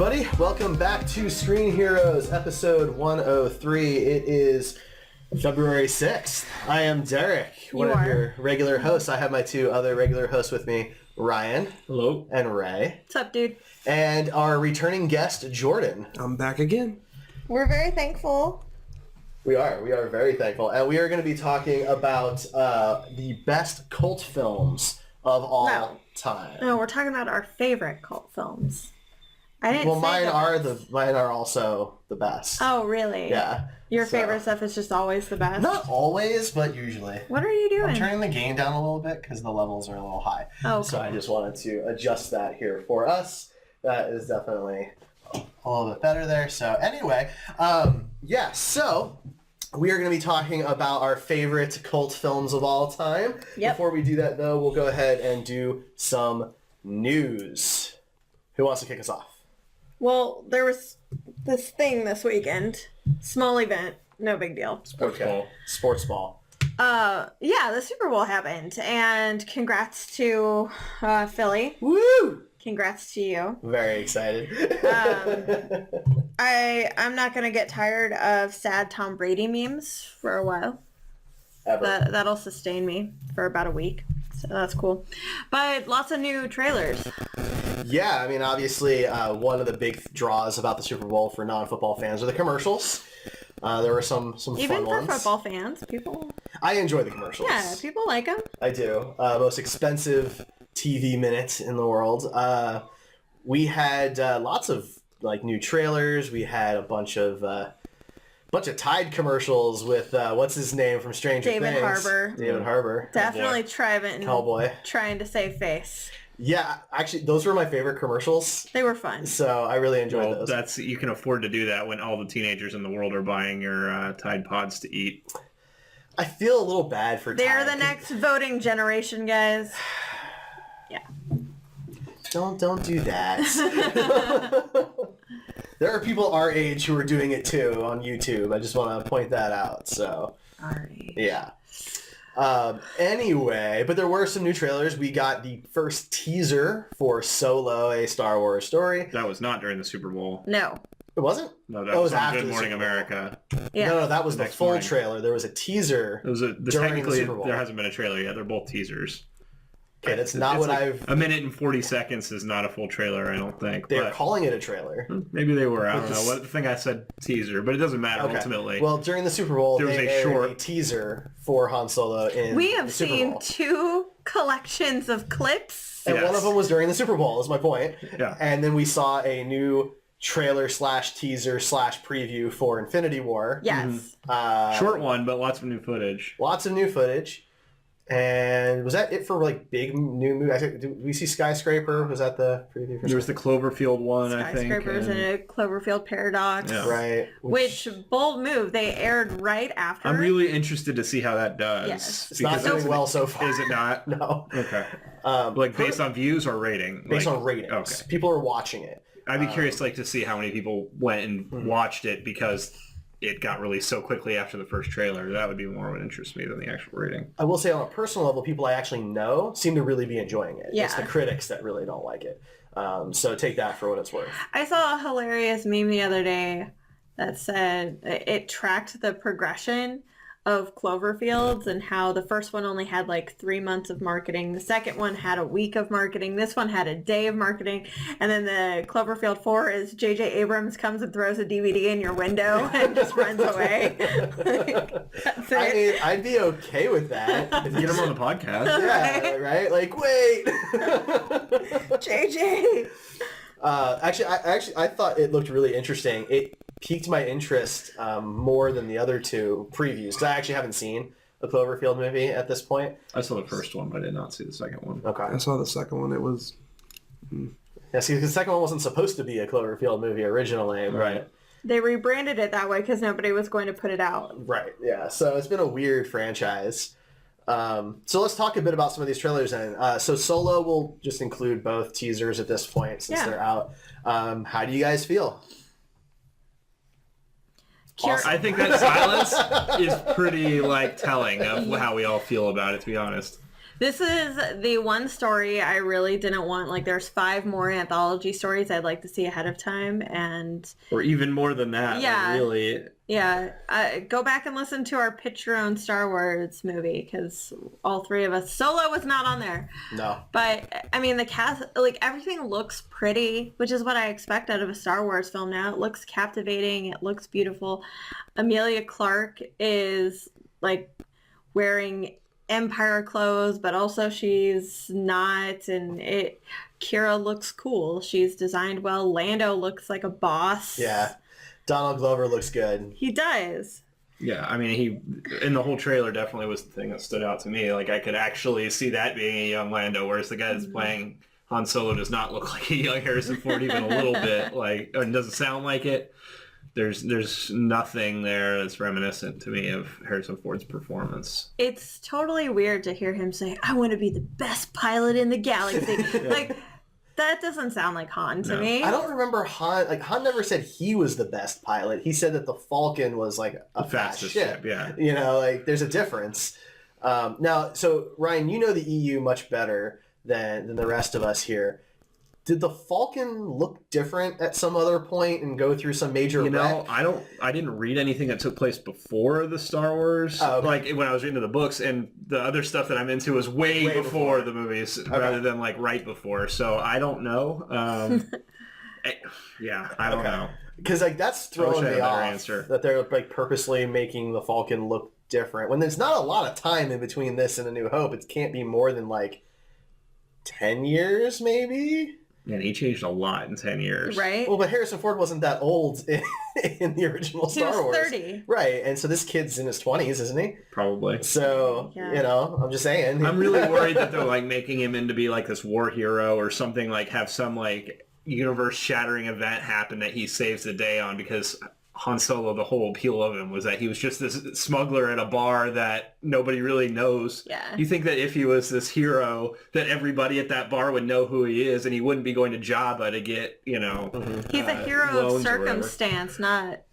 everybody. Welcome back to Screen Heroes, episode 103. It is February 6th. I am Derek, one of your regular hosts. I have my two other regular hosts with me, Ryan. Hello. And Ray. What's up, dude? And our returning guest, Jordan. I'm back again. We're very thankful. We are very thankful. And we are going to be talking about the best cult films of all time. No, we're talking about our favorite cult films. I didn't say mine are also the best. Oh, really? Yeah. Your favorite stuff is just always the best? Not always, but usually. What are you doing? I'm turning the gain down a little bit because the levels are a little high. Oh, okay. So I just wanted to adjust that here for us. That is definitely a little bit better there. So anyway, so we are going to be talking about our favorite cult films of all time. Yep. Before we do that, though, we'll go ahead and do some news. Who wants to kick us off? Well, there was this thing this weekend. Small event. No big deal. Sports ball. Yeah, the Super Bowl happened. And congrats to Philly. Woo! Congrats to you. Very excited. I'm not going to get tired of sad Tom Brady memes for a while. Ever. That'll sustain me for about a week. So that's cool. But lots of new trailers. Yeah, I mean, obviously, one of the big draws about the Super Bowl for non-football fans are the commercials. There were some Even fun ones. for football fans, people... I enjoy the commercials. Yeah, people like them. I do. Most expensive TV minute in the world. We had lots of new trailers. We had a bunch of Tide commercials with what's his name from Stranger Things. David Harbour. David Harbour. Definitely Cowboy. Trying to save face. Yeah, actually, those were my favorite commercials. They were fun. So I really enjoyed those. You can afford to do that when all the teenagers in the world are buying your Tide Pods to eat. I feel a little bad for They're Tide. the next voting generation, guys. Yeah. Don't do that. There are people our age who are doing it too on YouTube. I just want to point that out. So, Alright. yeah. Anyway, but there were some new trailers. We got the first teaser for Solo, a Star Wars story. That was not during the Super Bowl. No. It wasn't? No, that was on after Good the Morning Super Bowl. America. Yeah. No, that was the Next full morning. trailer. There was a teaser during the technically, Super Bowl. there hasn't been a trailer yet. They're both teasers. Okay, that's not what I've... A minute and 40 seconds is not a full trailer, I don't think. They're calling it a trailer. Maybe they were. I don't know. I think I said teaser, but it doesn't matter ultimately. Well, during the Super Bowl, There was they a aired short- a teaser for Han Solo in We have the Super seen Bowl. 2 collections of clips. And one of them was during the Super Bowl, is my point. Yeah. And then we saw a new trailer / teaser / preview for Infinity War. Yes. Short one, but lots of new footage. Lots of new footage. And was that it for big new movies? Did we see Skyscraper? Was that the preview for There was the Cloverfield one, I think. Skyscrapers and a Cloverfield Paradox. Yeah. Right. Which bold move. They aired right after. I'm really interested to see how that does. Yes. It's not doing well so far. Is it not? No. Okay. Based on views or rating? Based on ratings. Okay. People are watching it. I'd be curious to see how many people went and watched it because it got released so quickly after the first trailer. That would be more of an interest to me than the actual rating. I will say on a personal level, people I actually know seem to really be enjoying it. Yeah. It's the critics that really don't like it. So take that for what it's worth. I saw a hilarious meme the other day that said it tracked the progression of Cloverfields and how the first one only had 3 months of marketing. The second one had a week of marketing. This one had a day of marketing. And then the Cloverfield 4 is J.J. Abrams comes and throws a DVD in your window and just runs away. That's it. I mean, I'd be okay with that. If you get them on the podcast. Yeah, right? Wait. J.J. Actually, I thought it looked really interesting. It piqued my interest more than the other two previews because I actually haven't seen a Cloverfield movie at this point. I saw the first one, but I did not see the second one. Okay. I saw the second one. It was... Yeah, see, the second one wasn't supposed to be a Cloverfield movie originally. Right. They rebranded it that way because nobody was going to put it out. Right, yeah. So it's been a weird franchise. So let's talk a bit about some of these trailers then. So Solo will just include both teasers at this point since they're out. How do you guys feel? Awesome. I think that silence is pretty telling of how we all feel about it, to be honest. This is the one story I really didn't want. Like, there's 5 more anthology stories I'd like to see ahead of time, and Or even more than that. Yeah. Like, really. yeah, go back and listen to our Pitch Your Own Star Wars movie, because all 3 of us, Solo was not on there. No. But I mean, the cast, like, everything looks pretty, which is what I expect out of a Star Wars film now. It looks captivating. It looks beautiful. Emilia Clarke is like wearing Empire clothes, but also she's not, and Kira looks cool. She's designed well. Lando looks like a boss. Yeah. Donald Glover looks good. He does. Yeah, I mean, he in the whole trailer definitely was the thing that stood out to me. Like, I could actually see that being a young Lando, whereas the guy that's playing Han Solo does not look like a young Harrison Ford even a little bit. Like, and doesn't sound like it. There's nothing there that's reminiscent to me of Harrison Ford's performance. It's totally weird to hear him say, "I want to be the best pilot in the galaxy." Like, that doesn't sound like Han to me. I don't remember Han. Like, Han never said he was the best pilot. He said that the Falcon was like a fast ship. Yeah. You know, like, there's a difference. Now, so Ryan, you know the EU much better than the rest of us here. Did the Falcon look different at some other point and go through some major wreck? I didn't read anything that took place before the Star Wars, Oh, okay. like when I was reading the books, and the other stuff that I'm into was way before the movies, rather than like right before. So I don't know. I don't know. Because like that's throwing I had me a better off answer. that they're like purposely making the Falcon look different when there's not a lot of time in between this and A New Hope. It can't be more than like 10 years, maybe. And he changed a lot in 10 years. Right? Well, but Harrison Ford wasn't that old in the original He Star was Wars. 30. Right, and so this kid's in his 20s, isn't he? Probably. So, Yeah. you know, I'm just saying. I'm really worried that they're like making him into be like this war hero or something, like have some like universe shattering event happen that he saves the day on, because Han Solo, the whole appeal of him was that he was just this smuggler at a bar that nobody really knows. Yeah. You think that if he was this hero, that everybody at that bar would know who he is, and he wouldn't be going to Jabba to get, you know... He's a hero of loans or whatever. circumstance,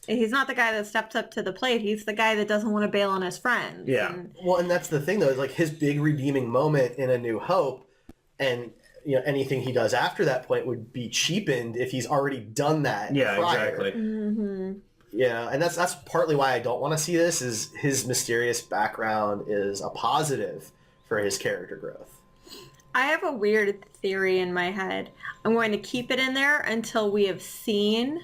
he's not the guy that steps up to the plate. He's the guy that doesn't want to bail on his friends. Yeah. Well, and that's the thing, though, is like his big redeeming moment in A New Hope, and you know anything he does after that point would be cheapened if he's already done that. Yeah, prior. exactly. Mm-hmm. Yeah, and that's partly why I don't want to see this. Is his mysterious background is a positive for his character growth. I have a weird theory in my head. I'm going to keep it in there until we have seen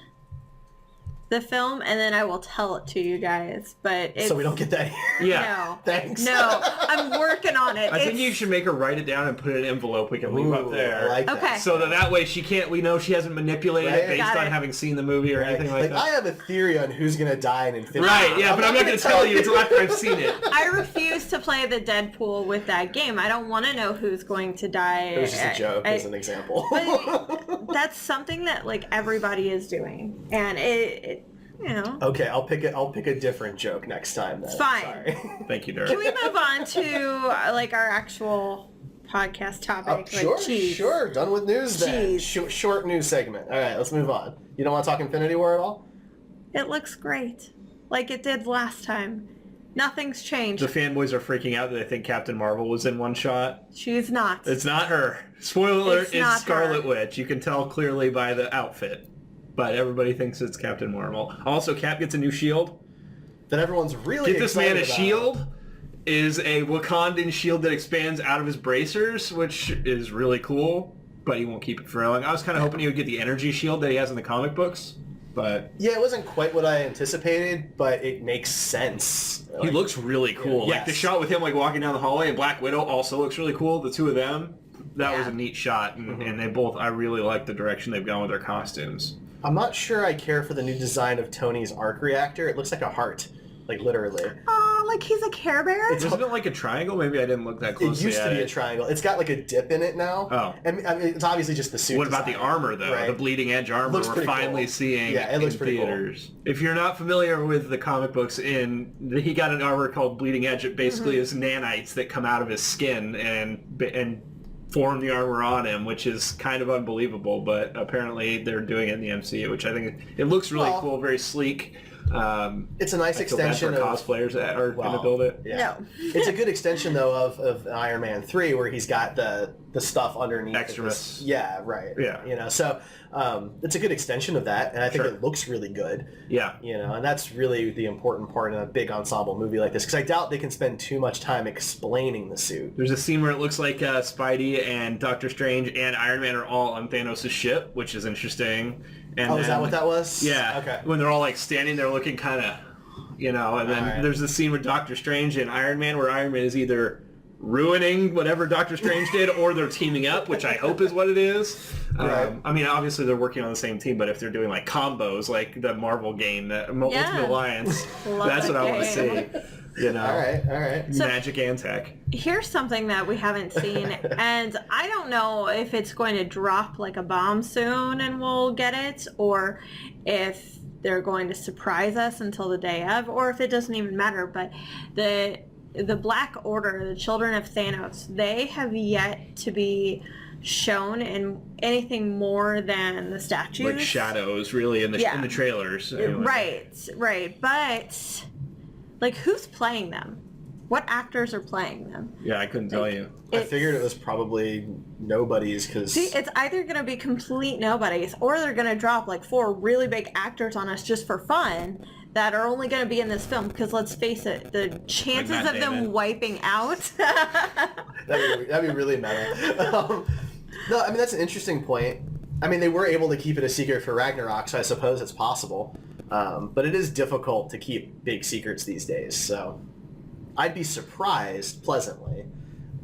the film, and then I will tell it to you guys. But it's, So we don't get that here. Yeah. No, Thanks. no, I'm working on it. I think you should make her write it down and put it in an envelope we can leave up Ooh, there. I like that. Okay. So that way we know she hasn't manipulated Right. it based Got on it. having seen the movie or Right. anything like that. I have a theory on who's gonna die in Infinity. Right, yeah, but I'm not going to tell you until after I've seen it. I refuse to play the Deadpool with that game. I don't want to know who's going to die. It was just a joke as an example. But that's something that like everybody is doing, and it you know. Okay, I'll pick a different joke next time. Then. Fine. Sorry. Thank you, Derek. Can we move on to like our actual podcast topic? Sure, like cheese? sure. Done with news then. Cheese. Short news segment. All right, let's move on. You don't want to talk Infinity War at all? It looks great, like it did last time. Nothing's changed. The fanboys are freaking out that they think Captain Marvel was in one shot. She's not. It's not her. Spoiler alert, It's it's not Scarlet her. Witch. You can tell clearly by the outfit. But everybody thinks it's Captain Marvel. Also, Cap gets a new shield. That everyone's really Get this man a excited about. shield. Is a Wakandan shield that expands out of his bracers, which is really cool. But he won't keep it for very long. I was kind of hoping he would get the energy shield that he has in the comic books. But Yeah, it wasn't quite what I anticipated, but it makes sense. he looks really cool. Yeah. Like the Yes. shot with him like walking down the hallway, and Black Widow also looks really cool. The two of them, that was Yeah. a neat shot, and they both. I really like the direction they've gone with their costumes. I'm not sure I care for the new design of Tony's arc reactor. It looks like a heart, like literally. Oh, like he's a Care Bear. Isn't it like a triangle? Maybe I didn't look that It closely used to at be a it. triangle. It's got like a dip in it now. Oh. And I mean, it's obviously just the suit. What about the design. armor, though? Right. The bleeding edge armor Looks we're pretty finally cool. seeing Yeah, it looks in pretty cool. theaters. If you're not familiar with the comic books, he got an armor called Bleeding Edge. It basically is nanites that come out of his skin and form the armor on him, which is kind of unbelievable, but apparently they're doing it in the MCU, which I think it looks really Well- cool, very sleek. It's a nice I feel bad extension for of cosplayers that are going to Wow. build it. Yeah. No. It's a good extension though of Iron Man 3 where he's got the stuff underneath. Extras. Yeah, right. Yeah. You know, so it's a good extension of that, and I think Sure. it looks really good. Yeah. You know, and that's really the important part in a big ensemble movie like this, because I doubt they can spend too much time explaining the suit. There's a scene where it looks like Spidey and Doctor Strange and Iron Man are all on Thanos' ship, which is interesting. And Oh, is that what that was? Yeah. Okay. When they're all like standing there looking kind of, you know, and then Alright. there's a scene with Doctor Strange and Iron Man where Iron Man is either ruining whatever Doctor Strange did or they're teaming up, which I hope is what it is. Right. I mean, obviously they're working on the same team, but if they're doing like combos, like the Marvel game, the Ultimate Alliance, Love that's that what I want to game. see. You know, All right. So- magic and tech. Here's something that we haven't seen, and I don't know if it's going to drop like a bomb soon and we'll get it, or if they're going to surprise us until the day of, or if it doesn't even matter. But the Black Order, the Children of Thanos, they have yet to be shown in anything more than the statues. Like shadows, really, in the Yeah. in the trailers. Anyway. Right. But like, who's playing them? What actors are playing them? Yeah, I couldn't tell you. I figured it was probably nobody's because See, it's either going to be complete nobodies, or they're going to drop like 4 really big actors on us just for fun that are only going to be in this film. Because let's face it, the chances Matt of them Damon. wiping out. that'd be really meta. No, I mean that's an interesting point. I mean they were able to keep it a secret for Ragnarok, so I suppose it's possible. But it is difficult to keep big secrets these days, so I'd be surprised pleasantly,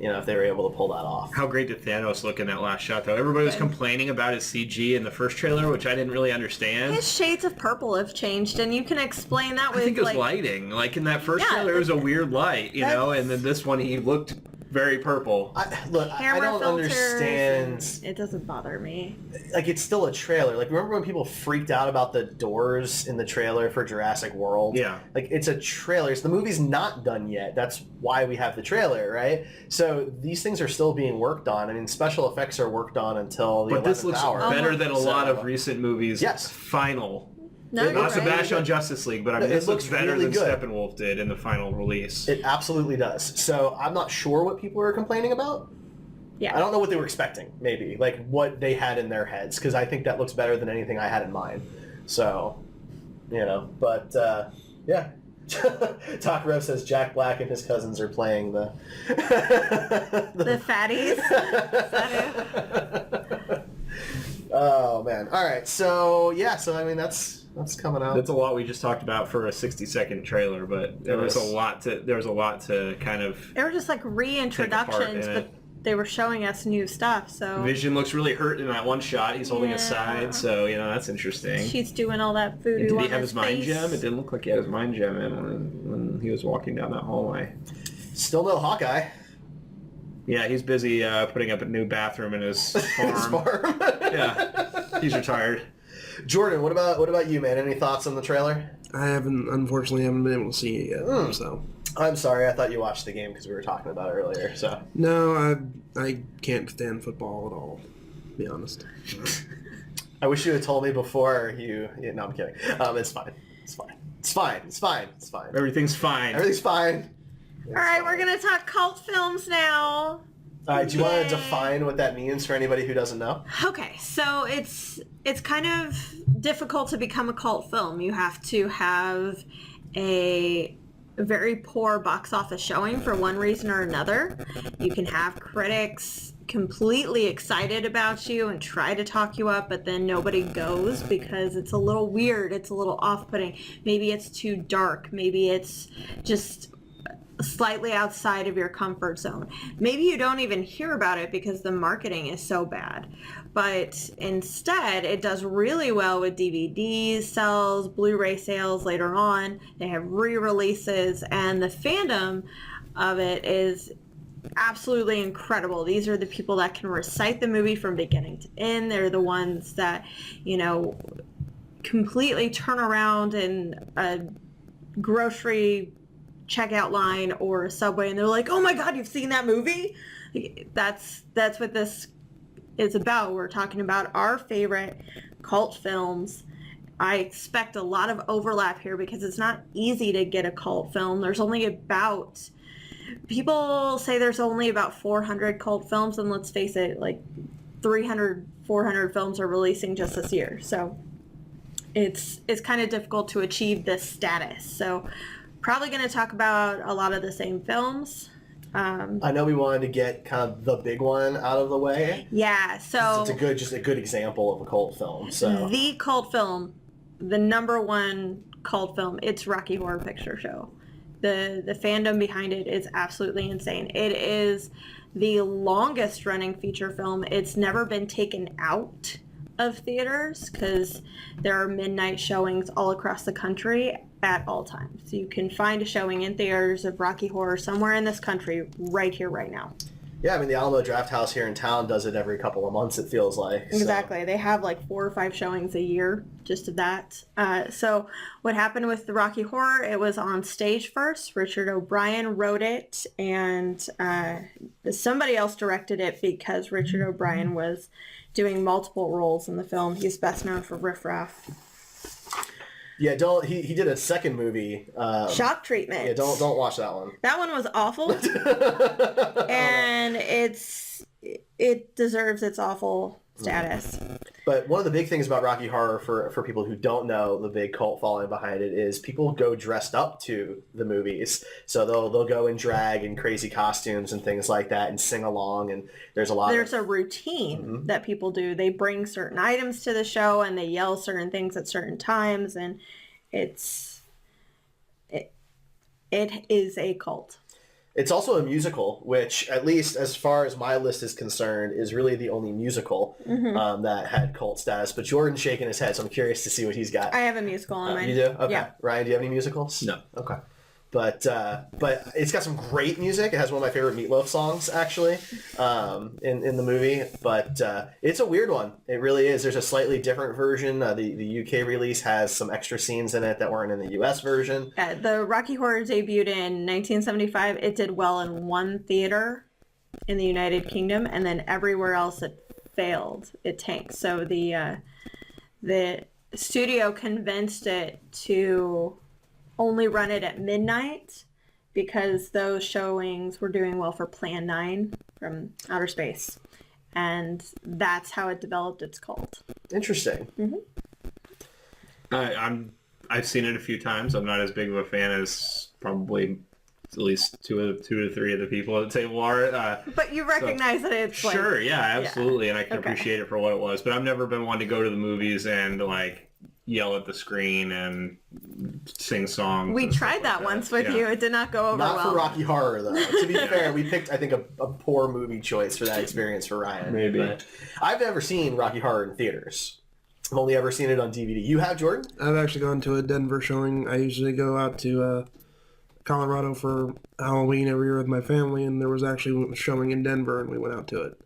you know, if they were able to pull that off. How great did Thanos look in that last shot, though? Everybody was complaining about his CG in the first trailer, which I didn't really understand. His shades of purple have changed, and you can explain that with I think it was like lighting. Like in that first Yeah, trailer, it was a weird light, you know, and then this one he looked very purple. I camera don't filters. understand. And it doesn't bother me. Like it's still a trailer. Like remember when people freaked out about the doors in the trailer for Jurassic World? Yeah. Like it's a trailer. So the movie's not done yet. That's why we have the trailer, right? So these things are still being worked on. I mean, special effects are worked on until the But this 11th looks hour. better than a lot So- of recent movies. Yes. Final. No, It you're Not to right. bash on Justice League, but I mean, It this looks looks better really than good. Steppenwolf did in the final release. It absolutely does. So I'm not sure what people are complaining about. Yeah. I don't know what they were expecting, maybe. Like what they had in their heads, because I think that looks better than anything I had in mind. So, you know, but yeah. Talk Rev says Jack Black and his cousins are playing the... The fatties. Oh, man. All right. So, yeah. So, I mean, that's coming out. That's a lot we just talked about for a 60-second trailer, but there was a Yes. lot to kind of... They were just like reintroductions, in but it. they were showing us new stuff. So Vision looks really hurt in that one shot. He's holding his Yeah. side, so, you know, that's interesting. she's doing all that And voodoo did on he have his his mind face. gem? It didn't look like he had his mind gem in when he was walking down that hallway. Still no Hawkeye. Yeah, he's busy putting up a new bathroom in his farm. His farm. Yeah, he's retired. Jordan, what about you, man? Any thoughts on the trailer? I unfortunately haven't been able to see it yet. So I'm sorry. I thought you watched the game because we were talking about it earlier. So no, I can't stand football at all. To be honest. I wish you had told me before you... Yeah, no, I'm kidding. It's fine. It's fine. It's fine. It's fine. It's fine. Everything's fine. Everything's fine. All right, we're gonna talk cult films now. All right, do you want Yay. to define what that means for anybody who doesn't know? Okay, so it's kind of difficult to become a cult film. You have to have a very poor box office showing for one reason or another. You can have critics completely excited about you and try to talk you up, but then nobody goes because it's a little weird, it's a little off-putting. Maybe it's too dark, maybe it's just slightly outside of your comfort zone. Maybe you don't even hear about it because the marketing is so bad. But instead, it does really well with DVD sales, Blu-ray sales later on. They have re-releases, and the fandom of it is absolutely incredible. These are the people that can recite the movie from beginning to end. They're the ones that, you know, completely turn around in a grocery checkout line or a Subway and they're like, oh my god, you've seen that movie? That's what this is about. We're talking about our favorite cult films I expect a lot of overlap here because it's not easy to get a cult film. There's only about, people say there's only about 400 cult films, and let's face it, like 300, 400 films are releasing just this year. So it's kind of difficult to achieve this status. So probably going to talk about a lot of the same films. I know we wanted to get kind of the big one out of the way. Yeah, so It's a good example of a cult film. So the cult film, the number one cult film, it's Rocky Horror Picture Show. The fandom behind it is absolutely insane. It is the longest running feature film. It's never been taken out of theaters because there are midnight showings all across the country at all times. So you can find a showing in theaters of Rocky Horror somewhere in this country right here, right now. yeah, I mean, the Alamo Draft House here in town does it every couple of months, it feels like. Exactly. They have like 4 or 5 showings a year just of that. So what happened with the Rocky Horror, it was on stage first. Richard O'Brien wrote it, and somebody else directed it because Richard O'Brien was doing multiple roles in the film. He's best known for Riff Raff. Yeah, he did a second movie. Shock Treatment. Yeah, don't watch that one. That one was awful. And it deserves its awful status. But one of the big things about Rocky Horror, for people who don't know the big cult following behind it, is people go dressed up to the movies. So they'll go in drag and crazy costumes and things like that and sing along. And there's a routine that people do. They bring certain items to the show and they yell certain things at certain times, and it is a cult. It's also a musical, which, at least as far as my list is concerned, is really the only musical that had cult status. But Jordan's shaking his head, so I'm curious to see what he's got. I have a musical on mine. You do? Okay. Yeah. Ryan, do you have any musicals? No. Okay. But it's got some great music. It has one of my favorite Meatloaf songs, actually, in the movie. But it's a weird one. It really is. There's a slightly different version. The UK release has some extra scenes in it that weren't in the US version. The Rocky Horror debuted in 1975. It did well in one theater in the United Kingdom, and then everywhere else it failed. It tanked. So the studio convinced it to only run it at midnight because those showings were doing well for Plan 9 from Outer Space. And that's how it developed its cult. Interesting. I've seen it a few times. I'm not as big of a fan as probably at least two to three of the people at the table are. But you recognize that it's sure, like, yeah, absolutely, and I can Okay. appreciate it for what it was. But I've never been one to go to the movies and like yell at the screen and sing songs. We and stuff tried like that once with you. It did not go over Not well. for Rocky Horror, though. To be fair, we picked, I think, a poor movie choice for that experience for Ryan. Maybe. But I've never seen Rocky Horror in theaters. I've only ever seen it on DVD. You have, Jordan? I've actually gone to a Denver showing. I usually go out to Colorado for Halloween every year with my family, and there was actually a showing in Denver, and we went out to it.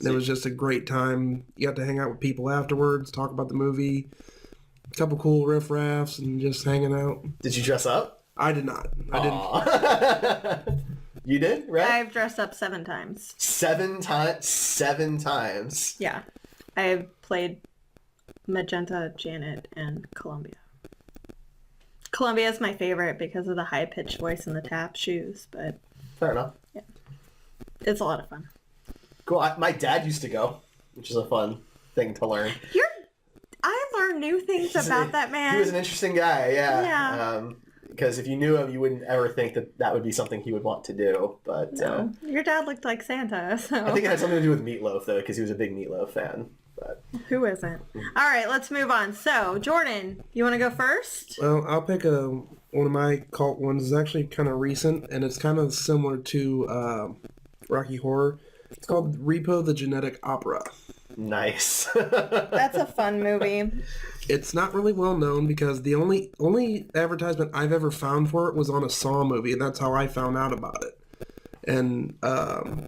And it was just a great time. You got to hang out with people afterwards, talk about the movie, a couple cool riff-raffs, and just hanging out. Did you dress up? I did not. I didn't. didn't. You did, right? I've dressed up 7 times. 7 times? 7 times. Yeah. I've played Magenta, Janet, and Columbia. Columbia is my favorite because of the high-pitched voice and the tap shoes, but Fair enough. it's a lot of fun. Cool. My dad used to go, which is a fun thing to learn. I learned new things about that man. He was an interesting guy, yeah. Yeah. Because if you knew him, you wouldn't ever think that would be something he would want to do. But No. Your dad looked like Santa, so I think it had something to do with Meatloaf, though, because he was a big Meatloaf fan. But who isn't? All right, let's move on. So, Jordan, you want to go first? Well, I'll pick one of my cult ones. It's actually kind of recent, and it's kind of similar to Rocky Horror. It's called Repo the Genetic Opera. nice. That's a fun movie. It's not really well known because the only advertisement I've ever found for it was on a Saw movie, and that's how I found out about it. And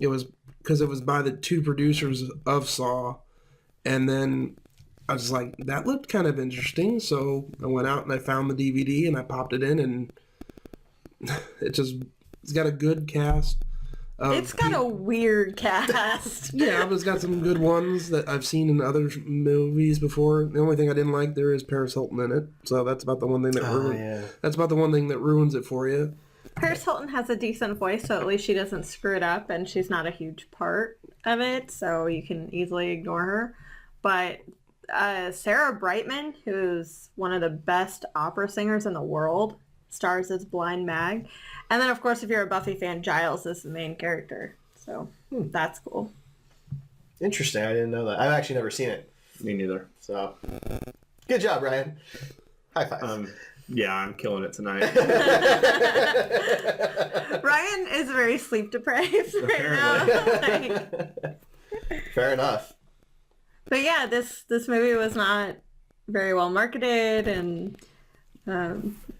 it was because it was by the 2 producers of Saw, and then I was like, that looked kind of interesting, so I went out and I found the DVD and I popped it in, and it's got a good cast. It's got a weird cast. Yeah, but it's got some good ones that I've seen in other movies before. The only thing I didn't like there is Paris Hilton in it, so that's about the one thing that that's about the one thing that ruins it for you. Paris Hilton has a decent voice, so at least she doesn't screw it up, and she's not a huge part of it, so you can easily ignore her. But Sarah Brightman, who's one of the best opera singers in the world, stars as Blind Mag. And then, of course, if you're a Buffy fan, Giles is the main character. So that's cool. Interesting. I didn't know that. I've actually never seen it. Me neither. So, good job, Ryan. High five. Yeah, I'm killing it tonight. Ryan is very sleep deprived right now. Fair enough. But yeah, this movie was not very well marketed, and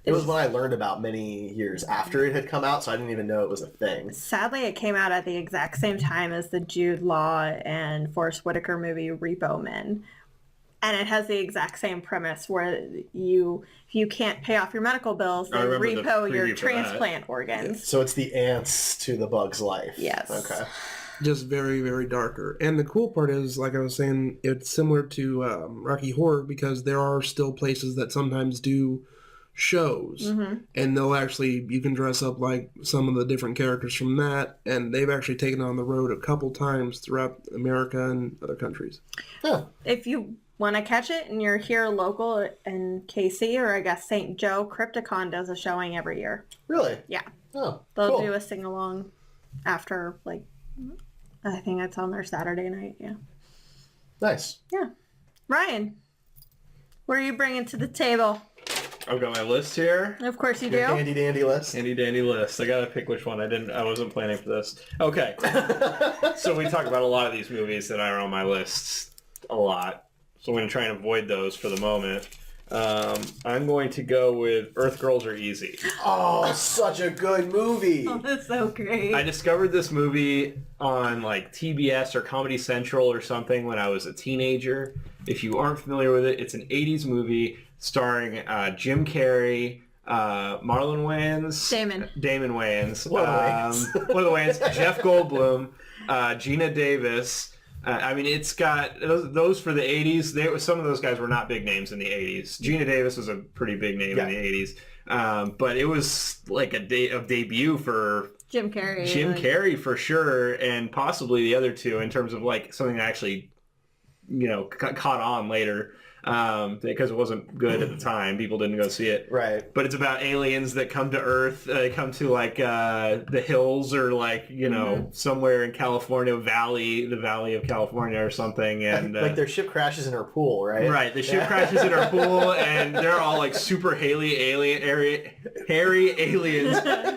it was one I learned about many years after it had come out, so I didn't even know it was a thing. Sadly, it came out at the exact same time as the Jude Law and Forrest Whitaker movie Repo Men. And it has the exact same premise where if you can't pay off your medical bills, they repo your transplant organs. So it's the ants to the bug's life. Yes. Okay. Just very, very darker. And the cool part is, like I was saying, it's similar to Rocky Horror because there are still places that sometimes do shows. Mm-hmm. And they'll actually, you can dress up like some of the different characters from that. And they've actually taken it on the road a couple times throughout America and other countries. Huh. If you want to catch it and you're here local in KC or I guess St. Joe, Crypticon does a showing every year. Really? Yeah. Oh, They'll cool. do a sing-along after, like, I think it's on their Saturday night, yeah. Nice. Yeah. Ryan, what are you bringing to the table? I've got my list here. Of course you Your do. handy dandy list. Handy dandy list. I gotta pick which one. I wasn't planning for this. Okay. So we talk about a lot of these movies that are on my list a lot. So I'm going to try and avoid those for the moment. I'm going to go with Earth Girls Are Easy. Oh, such a good movie. Oh, that's so great. I discovered this movie on like TBS or Comedy Central or something when I was a teenager. If you aren't familiar with it, it's an 80s movie starring Jim Carrey, Marlon Wayans. Damon Wayans. One of the Wayans. Jeff Goldblum, Gina Davis. I mean, it's got those for the 80s. Some of those guys were not big names in the 80s. Gina Davis was a pretty big name in the 80s. But it was like a debut for Jim Carrey. Carrey for sure, and possibly the other two in terms of like something that actually, caught on later. Because it wasn't good at the time. People didn't go see it. Right. But it's about aliens that come to Earth. They come to like the hills or like, somewhere in California, the Valley of California or something. And like their ship crashes in her pool, right? Right. The ship crashes in her pool and they're all like super hairy aliens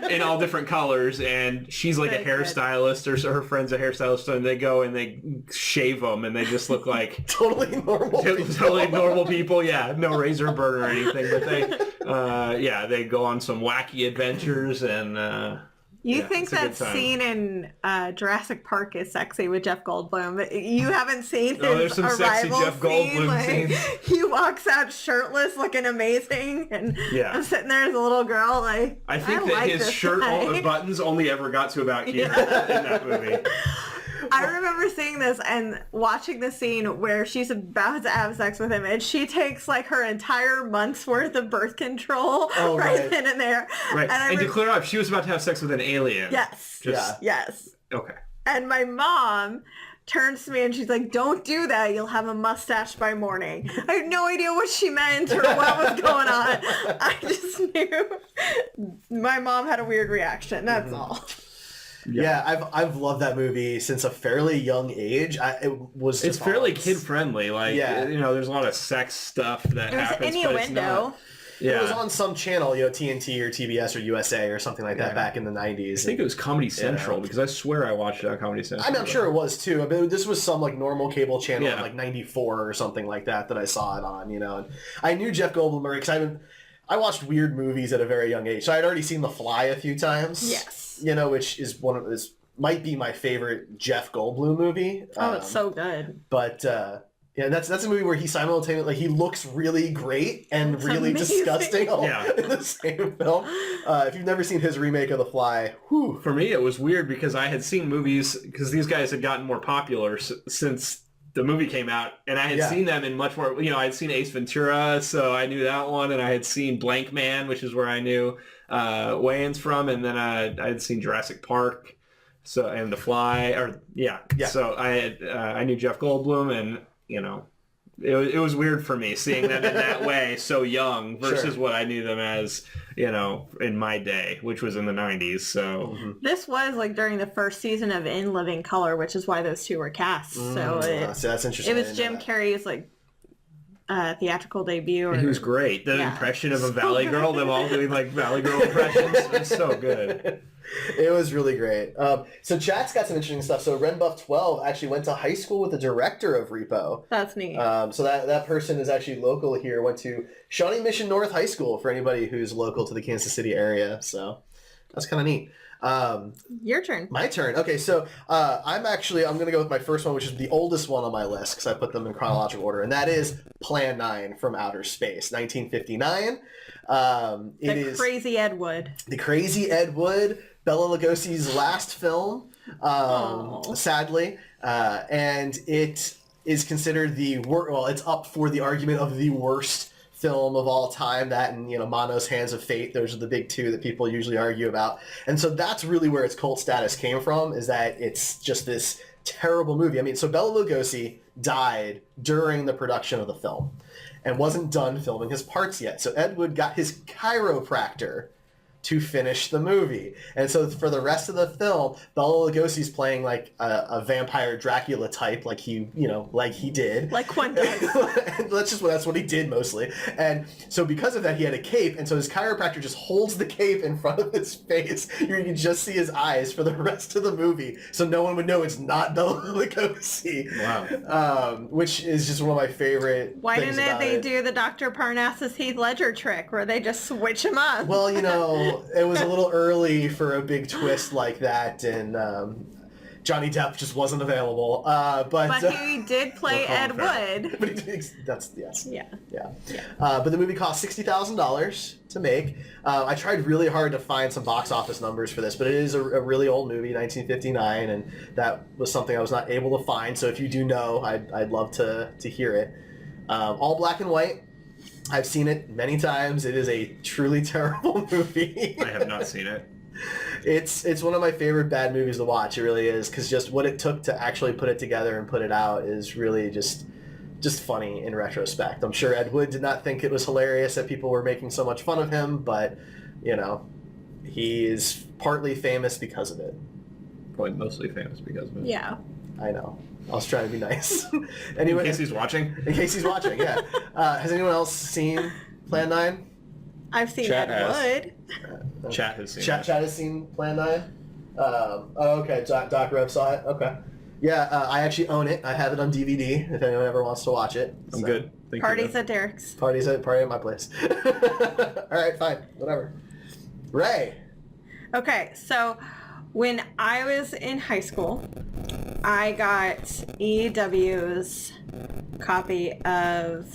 in all different colors. And she's like a hairstylist or her friend's a hairstylist, and they go and they shave them and they just look like totally normal people. Normal people, yeah, no razor burn or anything, but they go on some wacky adventures and you think that scene in Jurassic Park is sexy with Jeff Goldblum, but you haven't seen his there's some sexy Jeff Goldblum scenes. He walks out shirtless looking amazing, and yeah. I'm sitting there as a little girl like, I think that his shirt buttons only ever got to about here in that movie. I remember seeing this and watching the scene where she's about to have sex with him, and she takes like her entire month's worth of birth control right then and there. Right. And to clear up, she was about to have sex with an alien. Yes. Yes. Okay. And my mom turns to me and she's like, "Don't do that. You'll have a mustache by morning." I had no idea what she meant or what was going on. I just knew my mom had a weird reaction. That's all. Yeah, I've loved that movie since a fairly young age. It's fairly kid friendly. Like, there's a lot of sex stuff that happens. Innuendo. It was on some channel, TNT or TBS or USA or something like that back in the 90s. I think it was Comedy Central because I swear I watched it on Comedy Central. I'm sure it was too. I mean, this was some like normal cable channel in like 94 or something like that I saw it on, And I knew Jeff Goldblum because I watched weird movies at a very young age. So I'd already seen The Fly a few times. Yes. Which is might be my favorite Jeff Goldblum movie. It's so good. But Yeah, that's a movie where he simultaneously, like, he looks really great and That's really amazing. disgusting all Yeah. in the same film. If you've never seen his remake of The Fly, whew. For me, it was weird because I had seen movies, because these guys had gotten more popular since the movie came out, and I had seen them in much more, I had seen Ace Ventura, so I knew that one, and I had seen Blank Man, which is where I knew Wayans from, and then I had seen Jurassic Park, and The Fly, so I knew Jeff Goldblum, and, it was weird for me seeing them in that way so young versus what I knew them as, in my day, which was in the 90s. So This was like during the first season of In Living Color, which is why those two were cast. So that's interesting. it was Jim Carrey's like theatrical debut. he was great. The impression of a Valley Girl, them all doing like Valley Girl impressions, it was so good. It was really great. So chat's got some interesting stuff. So RenBuff12 actually went to high school with the director of Repo. That's neat. So that person is actually local here. Went to Shawnee Mission North High School for anybody who's local to the Kansas City area. So that's kind of neat. Your turn. My turn. Okay, so I'm going to go with my first one, which is the oldest one on my list because I put them in chronological order, and that is Plan 9 from Outer Space, 1959. The Crazy Ed Wood. The Crazy Ed Wood, Bela Lugosi's last film, sadly, and it is considered it's up for the argument of the worst film of all time. That and Mono's Hands of Fate, those are the big two that people usually argue about, and so that's really where its cult status came from, is that it's just this terrible movie. I mean, so Bela Lugosi died during the production of the film and wasn't done filming his parts yet, so Ed Wood got his chiropractor to finish the movie. And so for the rest of the film, Bela Lugosi's playing like a vampire Dracula type, like he did. Like one does. That's what he did mostly. And so because of that, he had a cape, and so his chiropractor just holds the cape in front of his face. You can just see his eyes for the rest of the movie, so no one would know it's not Bela Lugosi. Wow. Which is just one of my favorite Why things didn't about they it. do the Dr. Parnassus Heath Ledger trick where they just switch him up? Well, it was a little early for a big twist like that, and Johnny Depp just wasn't available. But he did play Ed Wood. But that's yes. Yeah. But the movie cost $60,000 to make. I tried really hard to find some box office numbers for this, but it is a really old movie, 1959, and that was something I was not able to find. So if you do know, I'd love to hear it. All black and white. I've seen it many times. It is a truly terrible movie. I have not seen it. It's one of my favorite bad movies to watch. It really is, because just what it took to actually put it together and put it out is really just funny in retrospect. I'm sure Ed Wood did not think it was hilarious that people were making so much fun of him, but he is partly famous because of it. Probably mostly famous because of it. Yeah. I know. I was trying to be nice. In case he's watching. In case he's watching, yeah. Has anyone else seen Plan 9? I've seen Chat Ed Wood. Chat has seen Chat has seen Plan 9? Okay. Doc Rev saw it? Okay. Yeah, I actually own it. I have it on DVD if anyone ever wants to watch it. I'm good. Thank Parties you. at Derreck's. Party at my place. All right, fine. Whatever. Ray. Okay, so when I was in high school, I got EW's copy of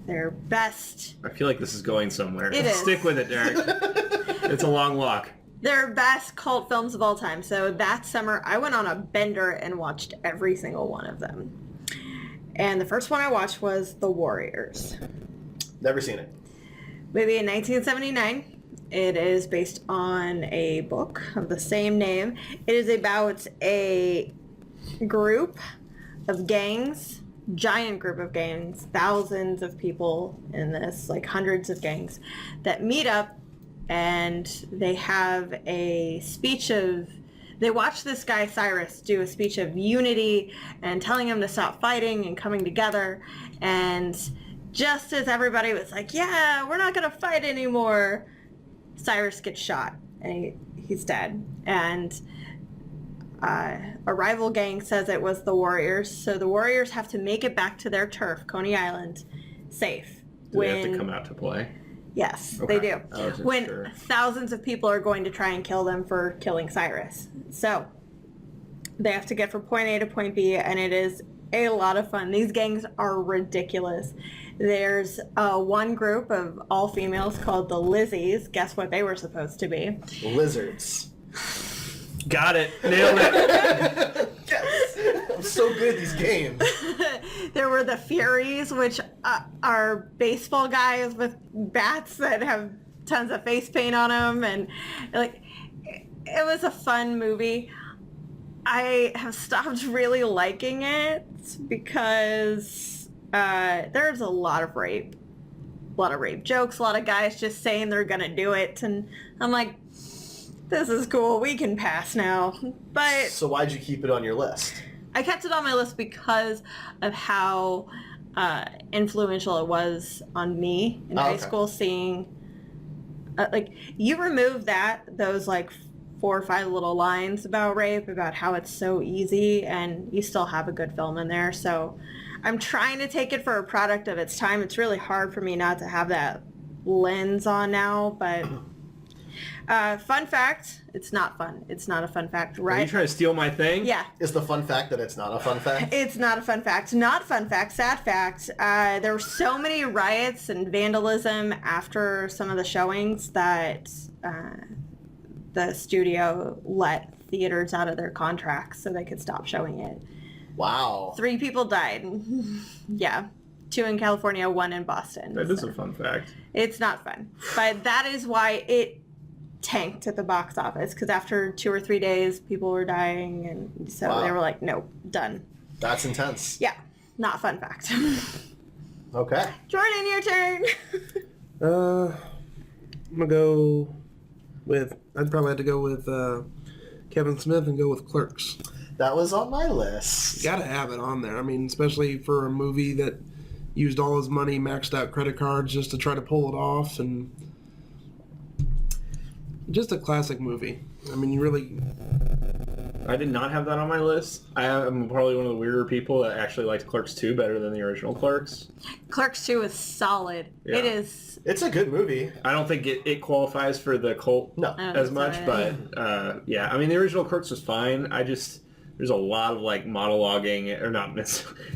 their best... I feel like this is going somewhere. It is. Stick with it, Derek. It's a long walk. Their best cult films of all time. So that summer, I went on a bender and watched every single one of them. And the first one I watched was The Warriors. Never seen it. Movie in 1979. It is based on a book of the same name. It is about a group of gangs, giant group of gangs, thousands of people in this, like hundreds of gangs, that meet up and they have a speech of... They watch this guy, Cyrus, do a speech of unity and telling him to stop fighting and coming together. And just as everybody was like, yeah, we're not going to fight anymore, Cyrus gets shot and he's dead. And a rival gang says it was the Warriors. So the Warriors have to make it back to their turf, Coney Island, safe. Do they have to come out to play? Yes, Okay. they do. I wasn't When sure. thousands of people are going to try and kill them for killing Cyrus. So they have to get from point A to point B, and it is a lot of fun. These gangs are ridiculous. There's one group of all females called the Lizzies. Guess what they were supposed to be? Lizards. Got it. Nailed it. Yes. I'm so good at these games. There were the Furies, which are baseball guys with bats that have tons of face paint on them, and like it was a fun movie. I have stopped really liking it because there's a lot of rape jokes, a lot of guys just saying they're gonna do it, and I'm like, this is cool, we can pass now. But So why'd you keep it on your list? I kept it on my list because of how influential it was on me in high school, seeing like you remove those like 4 or 5 little lines about rape, about how it's so easy, and you still have a good film in there. So I'm trying to take it for a product of its time. It's really hard for me not to have that lens on now, but fun fact, it's not fun. It's not a fun fact, right? Are you trying to steal my thing? Yeah. Is the fun fact that it's not a fun fact? It's not a fun fact. Not fun fact, sad fact. There were so many riots and vandalism after some of the showings that the studio let theaters out of their contracts so they could stop showing it. Wow. 3 people died. Yeah. 2 in California, 1 in Boston. That is a fun fact. It's not fun. But that is why it tanked at the box office, because after 2 or 3 days, people were dying, and so they were like, nope, done. That's intense. Yeah. Not fun fact. Okay. Jordan, your turn. I'm gonna go with. I'd probably have to go with Kevin Smith and go with Clerks. That was on my list. You gotta have it on there. I mean, especially for a movie that used all his money, maxed out credit cards just to try to pull it off, and just a classic movie. I mean, you really. I did not have that on my list. I am probably one of the weirder people that actually liked Clerks 2 better than the original Clerks. Clerks 2 is solid. Yeah. It is. It's a good movie. I don't think it qualifies for the cult No. as much, but yeah. I mean, the original Clerks was fine. There's a lot of like monologuing, or not.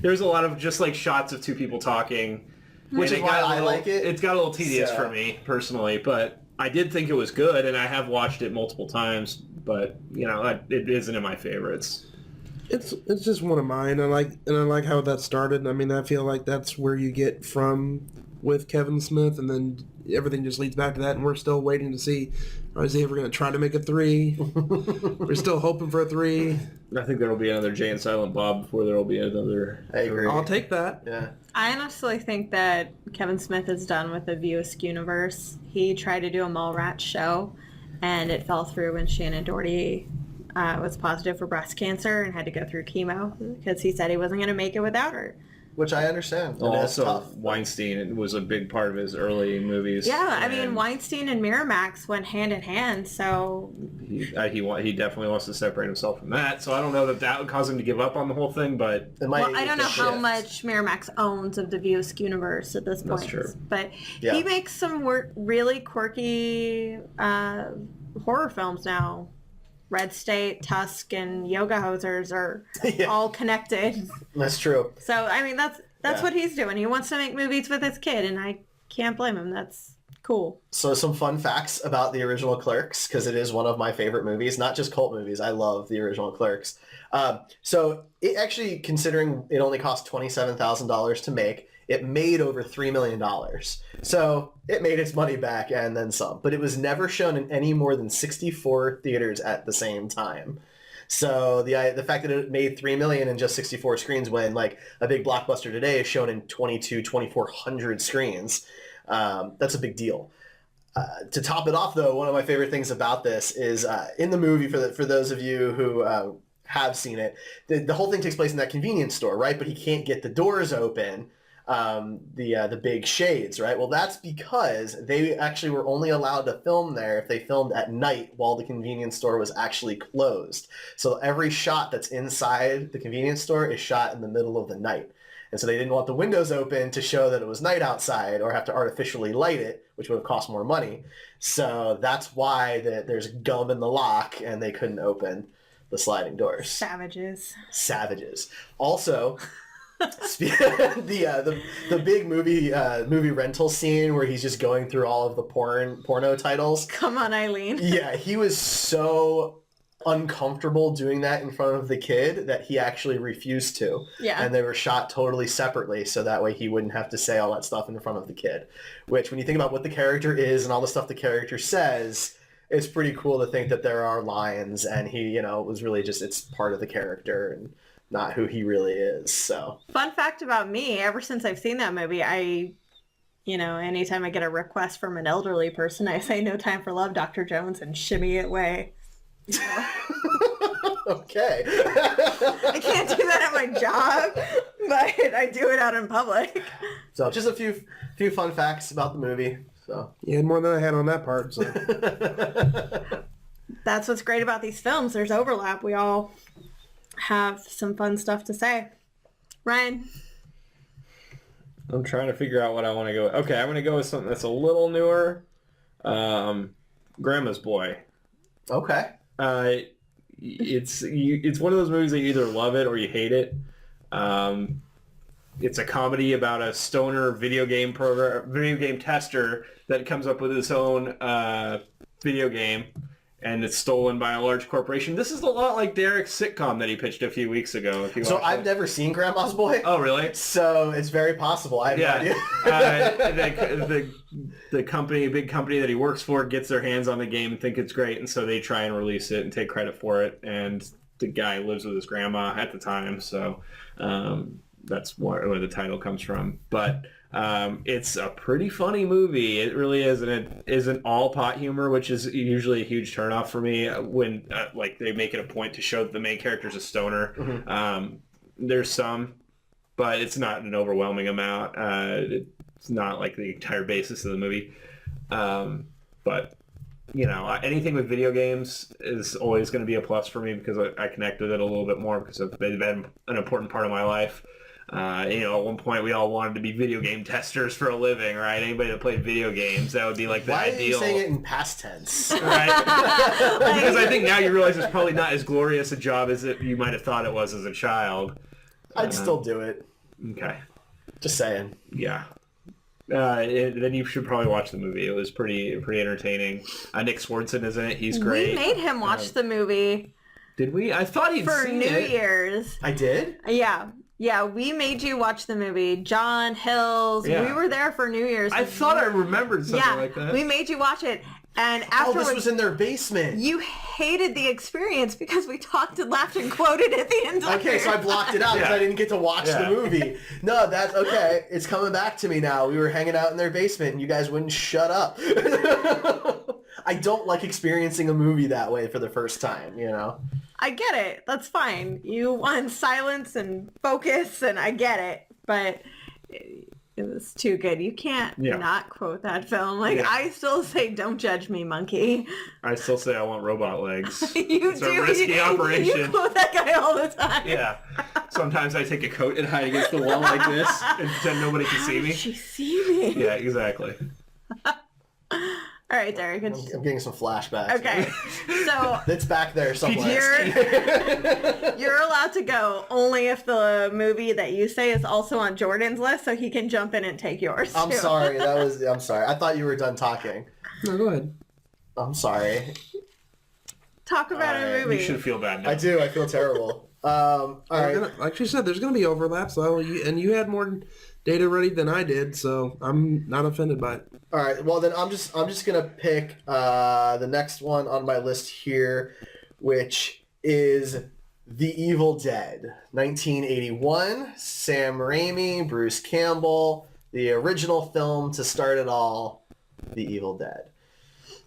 There's a lot of just like shots of 2 people talking, Which is why I like it. It's got a little tedious for me personally, but I did think it was good, and I have watched it multiple times. But you know, it isn't in my favorites. It's just one of mine. I like how that started. I mean, I feel like that's where you get from with Kevin Smith, and then everything just leads back to that. And we're still waiting to see, is he ever going to try to make a 3? We're still hoping for a 3. I think there will be another Jay and Silent Bob before there will be another. I agree. I'll take that. Yeah. I honestly think that Kevin Smith is done with the View Askewniverse. He tried to do a Mallrats show, and it fell through when Shannon Doherty was positive for breast cancer and had to go through chemo because he said he wasn't going to make it without her. Which I understand. And it's Also, tough. Weinstein was a big part of his early movies. Yeah, I mean, and Weinstein and Miramax went hand in hand, so... he definitely wants to separate himself from that. So I don't know that would cause him to give up on the whole thing, but... Well, I don't know how much Miramax owns of the View Askewniverse at this point. That's true. But he makes some really quirky horror films now. Red State, Tusk, and Yoga Hosers are all connected. That's true. So, I mean, that's what he's doing. He wants to make movies with his kid, and I can't blame him. That's cool. So some fun facts about the original Clerks, because it is one of my favorite movies, not just cult movies. I love the original Clerks. So it actually, considering it only cost $27,000 to make, it made over $3 million. So it made its money back and then some. But it was never shown in any more than 64 theaters at the same time. So the fact that it made $3 million in just 64 screens when like a big blockbuster today is shown in 2,400 screens, that's a big deal. To top it off, though, one of my favorite things about this is in the movie, for those of you who have seen it, the whole thing takes place in that convenience store, right? But he can't get the doors open. The big shades, right? Well, that's because they actually were only allowed to film there if they filmed at night while the convenience store was actually closed. So every shot that's inside the convenience store is shot in the middle of the night. And so they didn't want the windows open to show that it was night outside or have to artificially light it, which would have cost more money. So that's why there's gum in the lock and they couldn't open the sliding doors. Savages. Also, The big movie rental scene where he's just going through all of the porno titles. Come on, Eileen. Yeah, he was so uncomfortable doing that in front of the kid that he actually refused to. Yeah. And they were shot totally separately so that way he wouldn't have to say all that stuff in front of the kid. Which, when you think about what the character is and all the stuff the character says, it's pretty cool to think that there are lines, and he, was really just, it's part of the character and not who he really is. So Fun fact about me, ever since I've seen that movie, anytime I get a request from an elderly person, I say "No Time for Love, Dr. Jones" and shimmy it away. Okay. I can't do that at my job, but I do it out in public. So just a few fun facts about the movie. So You had more than I had on that part. So That's what's great about these films. There's overlap. We all have some fun stuff to say. Ryan? I'm trying to figure out what I want to go with. Okay, I'm going to go with something that's a little newer. Grandma's Boy. Okay. It's one of those movies that you either love it or you hate it. It's a comedy about a stoner video game tester that comes up with his own video game, and it's stolen by a large corporation. This is a lot like Derreck's sitcom that he pitched a few weeks ago. So I've never seen Grandma's Boy. Oh, really? So it's very possible. I have no idea. The company, big company that he works for, gets their hands on the game and think it's great, and so they try and release it and take credit for it. And the guy lives with his grandma at the time, so that's where the title comes from. But it's a pretty funny movie. It really is, and it isn't all pot humor, which is usually a huge turnoff for me when they make it a point to show that the main character's a stoner. Mm-hmm. There's some, but it's not an overwhelming amount. It's not like the entire basis of the movie. But anything with video games is always going to be a plus for me because I connect with it a little bit more because they've been an important part of my life. At one point we all wanted to be video game testers for a living, right? Anybody that played video games, that would be like the Why ideal. are you saying it in past tense? Right? Because I think now you realize it's probably not as glorious a job as you might have thought it was as a child. I'd still do it. Okay. Just saying. Yeah. Then you should probably watch the movie. It was pretty entertaining. Nick Swardson is in it. He's great. We made him watch the movie. Did we? I thought he'd for seen New it. Year's. I did? Yeah, we made you watch the movie. John, Hills, Yeah. we were there for New Year's. I thought I remembered something like that. We made you watch it. And afterwards, this was in their basement. you hated the experience because we talked and laughed and quoted it the entire Okay, so I blocked it out because Yeah. I didn't get to watch the movie. No, that's okay. It's coming back to me now. We were hanging out in their basement and you guys wouldn't shut up. I don't like experiencing a movie that way for the first time, I get it. That's fine. You want silence and focus, and I get it. But it was too good. You can't not quote that film. I still say, "Don't judge me, monkey." I still say I want robot legs. You It's do. a risky operation. You quote that guy all the time. Yeah. Sometimes I take a coat and hide against the wall like this and pretend nobody can see How me. did she see me? Yeah, exactly. All right, Derek. I'm getting some flashbacks. Okay, so It's back there somewhere. you're allowed to go only if the movie that you say is also on Jordan's list, so he can jump in and take yours. I'm too. sorry. I'm sorry. I thought you were done talking. no, go ahead. I'm sorry. Talk about a movie. You should feel bad now. I do. I feel terrible. All right. Like she said, there's going to be overlaps, though, and you had more data ready than I did, so I'm not offended by it. All right. Well, then I'm just gonna pick the next one on my list here, which is The Evil Dead, 1981. Sam Raimi, Bruce Campbell, the original film to start it all. The Evil Dead.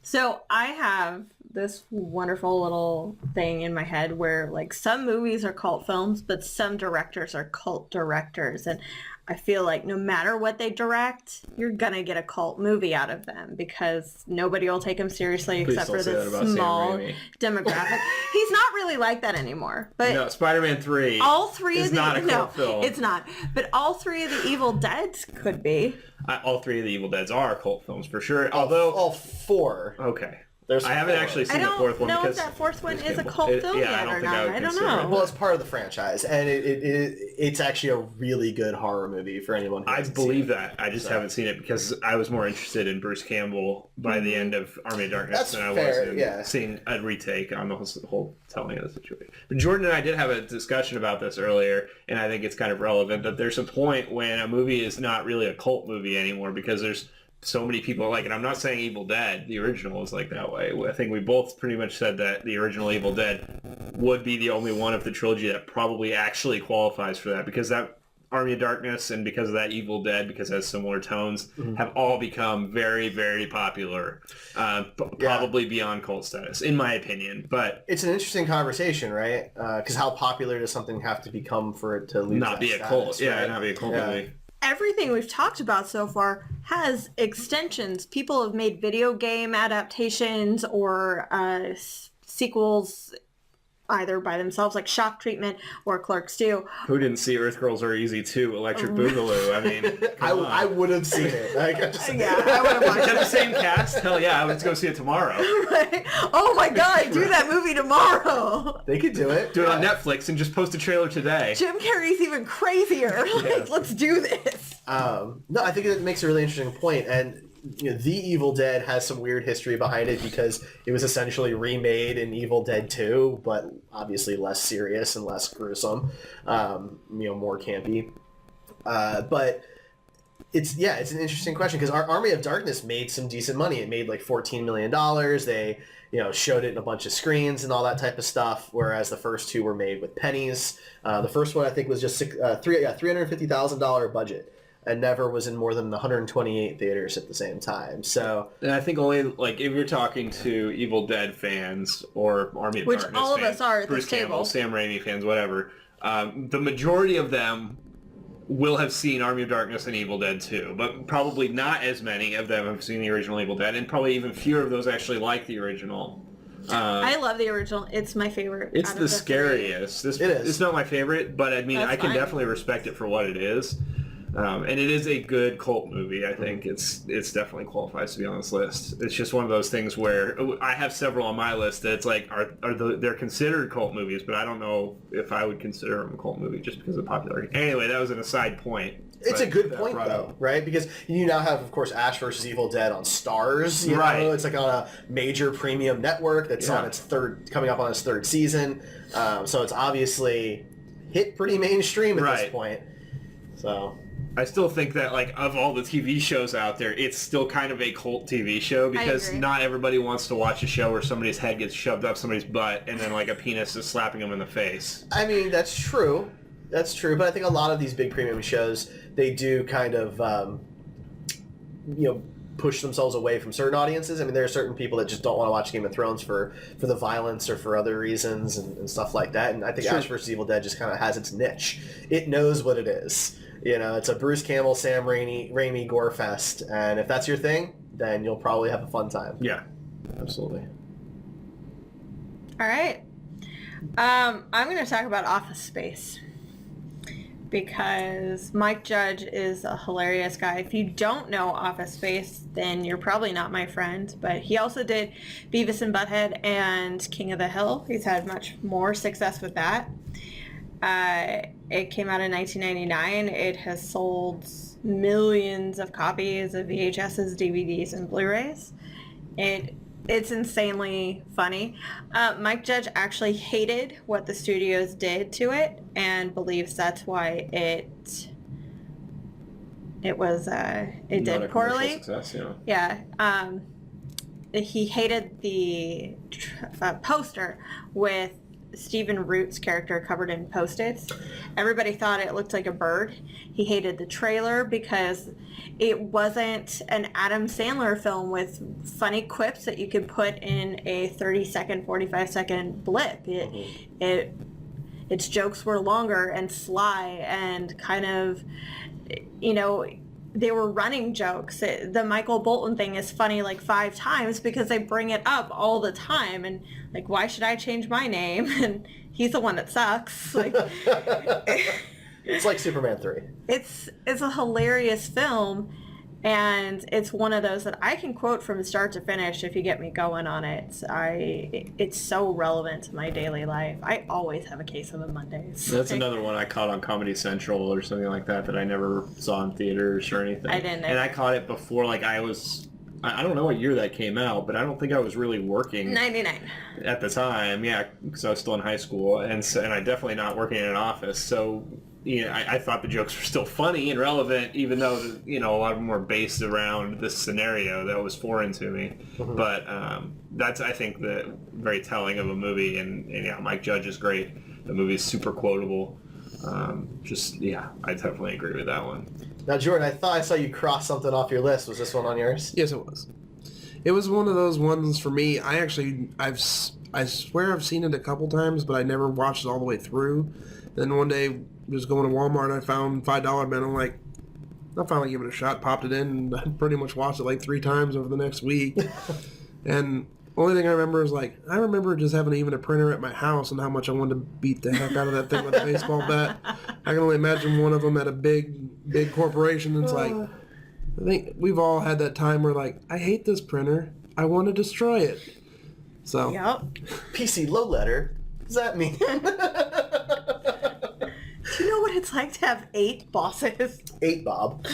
So I have this wonderful little thing in my head where some movies are cult films, but some directors are cult directors. And I feel like no matter what they direct, you're going to get a cult movie out of them because nobody will take them seriously except for this small demographic. He's not really like that anymore. But no, Spider-Man 3 all three is of the, not a cult film. It's not. But all three of the Evil Deads could be. All three of the Evil Deads are cult films for sure. All four. Okay. I haven't actually seen the fourth one. I don't know because if that fourth one is a Campbell. cult film yeah, yet or not. I don't consider know. it. Well, it's part of the franchise, and it's actually a really good horror movie for anyone who I hasn't believe seen it. that. I just haven't seen it because I was more interested in Bruce Campbell by the end of Army of Darkness That's than I fair, was in seeing a retake on the whole telling of the situation. But Jordan and I did have a discussion about this earlier, and I think it's kind of relevant that there's a point when a movie is not really a cult movie anymore because there's so many people like it. I'm not saying Evil Dead, the original, is like that way. I think we both pretty much said that the original Evil Dead would be the only one of the trilogy that probably actually qualifies for that because that Army of Darkness and because of that Evil Dead, because it has similar tones, have all become very, very popular, probably beyond cult status, in my opinion. But it's an interesting conversation, right? Because how popular does something have to become for it to lose not that be a status, cult, right? not be a cult movie. Everything we've talked about so far has extensions. People have made video game adaptations or sequels either by themselves, like Shock Treatment or Clerks 2. Who didn't see Earth Girls Are Easy 2, Electric Boogaloo? I mean, I would have seen it. Like, I would have watched Is that the same cast? Hell yeah, let's go see it tomorrow. Right? Oh my god, do that movie tomorrow. They could do it. Do it on Netflix and just post a trailer today. Jim Carrey's even crazier. Like, let's do this. No, I think it makes a really interesting point, and The Evil Dead has some weird history behind it because it was essentially remade in Evil Dead 2, but obviously less serious and less gruesome, more campy. But it's an interesting question because our Army of Darkness made some decent money. It made like $14 million. They showed it in a bunch of screens and all that type of stuff, whereas the first two were made with pennies. The first one I think was just $350,000 budget. And never was in more than 128 theaters at the same time. So, and I think only like if you're talking to Evil Dead fans or Army of Which Darkness all of fans, us are at Bruce this Campbell, table. Sam Raimi fans, whatever, the majority of them will have seen Army of Darkness and Evil Dead 2, but probably not as many of them have seen the original Evil Dead, and probably even fewer of those actually like the original. I love the original. It's my favorite. It's out the of three. scariest. It is. It's not my favorite, but I mean, That's I can fine. definitely respect it for what it is. And it is a good cult movie. I think it's definitely qualifies to be on this list. It's just one of those things where I have several on my list that it's like they're considered cult movies, but I don't know if I would consider them a cult movie just because of popularity. Anyway, that was an aside point. It's a good that point, brought though, up. right? Because you now have, of course, Ash vs. Evil Dead on Starz. You Right. know? It's like on a major premium network that's on its coming up on its third season. So it's obviously hit pretty mainstream at this Right. point. So I still think that, like, of all the TV shows out there, it's still kind of a cult TV show because agree. not everybody wants to watch a show where somebody's head gets shoved up somebody's butt and then, like, a penis is slapping them in the face. I mean, that's true. That's true. But I think a lot of these big premium shows, they do kind of, push themselves away from certain audiences. I mean, there are certain people that just don't want to watch Game of Thrones for the violence or for other reasons and stuff like that. And I think Sure. Ash vs. Evil Dead just kind of has its niche. It knows what it is. It's a Bruce Campbell, Sam Raimi gore fest. And if that's your thing, then you'll probably have a fun time. Yeah, absolutely. All right. I'm going to talk about Office Space because Mike Judge is a hilarious guy. If you don't know Office Space, then you're probably not my friend. But he also did Beavis and Butthead and King of the Hill. He's had much more success with that. It came out in 1999. It has sold millions of copies of VHSs, DVDs, and Blu-rays. It's insanely funny. Mike Judge actually hated what the studios did to it and believes that's why it did poorly. Success, yeah. Yeah. He hated the poster with Stephen Root's character covered in Post-its. Everybody thought it looked like a bird. He hated the trailer because it wasn't an Adam Sandler film with funny quips that you could put in a 30-second, 45-second blip. Its jokes were longer and sly and kind of, they were running jokes. The Michael Bolton thing is funny like 5 times because they bring it up all the time. And like, why should I change my name? And he's the one that sucks. Like, It's like Superman 3. it's a hilarious film. And it's one of those that I can quote from start to finish if you get me going on it. It's so relevant to my daily life. I always have a case of them Mondays. That's another one I caught on Comedy Central or something like that I never saw in theaters or anything. I didn't. And I caught it before, like, I don't know what year that came out, but I don't think I was really working 99 at the time. Yeah, because I was still in high school, and I definitely not working in an office. So, I thought the jokes were still funny and relevant, even though a lot of them were based around this scenario that was foreign to me. Mm-hmm. But that's, I think, very telling of a movie. And Mike Judge is great. The movie is super quotable. I definitely agree with that one. Now, Jordan, I thought I saw you cross something off your list. Was this one on yours? Yes, it was. It was one of those ones for me. I swear I've seen it a couple times, but I never watched it all the way through. Then one day, just going to Walmart, I found $5 bin. I'm like, I'll finally give it a shot. Popped it in, and I pretty much watched it like 3 times over the next week. And only thing I remember is, like, I remember just having even a printer at my house and how much I wanted to beat the heck out of that thing with a baseball bat. I can only imagine one of them at a big corporation. It's like, I think we've all had that time where, like, I hate this printer. I want to destroy it. So. Yep. PC low letter. What does that mean? Do you know what it's like to have 8 bosses? 8, Bob.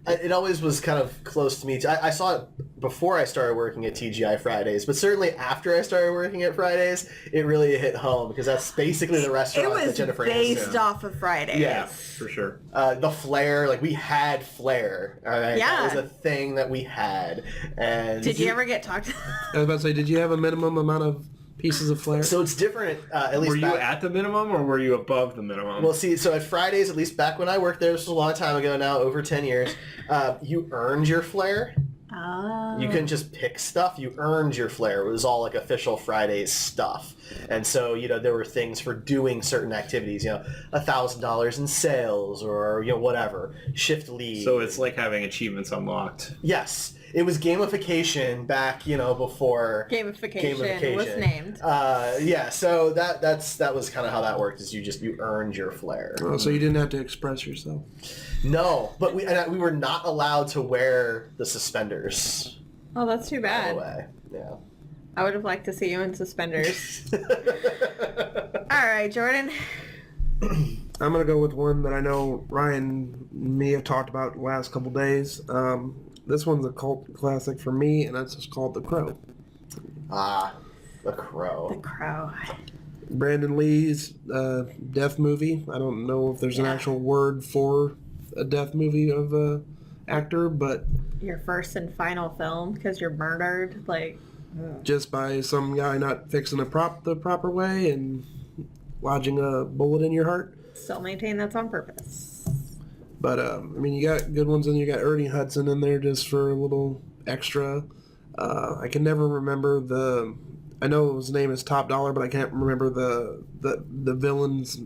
It always was kind of close to me. I saw it before I started working at TGI Fridays, but certainly after I started working at Fridays, it really hit home because that's basically the restaurant that Jennifer Aniston. It was based off of Fridays. Yeah, for sure. The flair, like we had flair. All right, yeah, that was a thing that we had. And did you ever get talked? I was about to say, did you have a minimum amount of pieces of flair? So it's different, at least. Were you at the minimum or were you above the minimum? Well, see, so at Fridays, at least back when I worked there, this was a long time ago now, over 10 years, you earned your flair. Oh. You couldn't just pick stuff. You earned your flair. It was all like official Fridays stuff. And so, there were things for doing certain activities, $1,000 in sales or, whatever, shift lead. So it's like having achievements unlocked. Yes. It was gamification back, before gamification was named. Yeah, so that was kind of how that worked. Is you earned your flair. Oh, so you didn't have to express yourself. No, but we were not allowed to wear the suspenders. Oh, that's too bad. By the way. Yeah. I would have liked to see you in suspenders. All right, Jordan. I'm gonna go with one that I know Ryan and me have talked about the last couple days. This one's a cult classic for me, and that's just called The Crow. Ah, The Crow. The Crow. Brandon Lee's death movie. I don't know if there's an actual word for a death movie of a actor, but your first and final film because you're murdered, just by some guy not fixing the proper way and lodging a bullet in your heart. Still maintain that's on purpose. But, you got good ones, and you got Ernie Hudson in there just for a little extra. I can never remember I know his name is Top Dollar, but I can't remember the villain's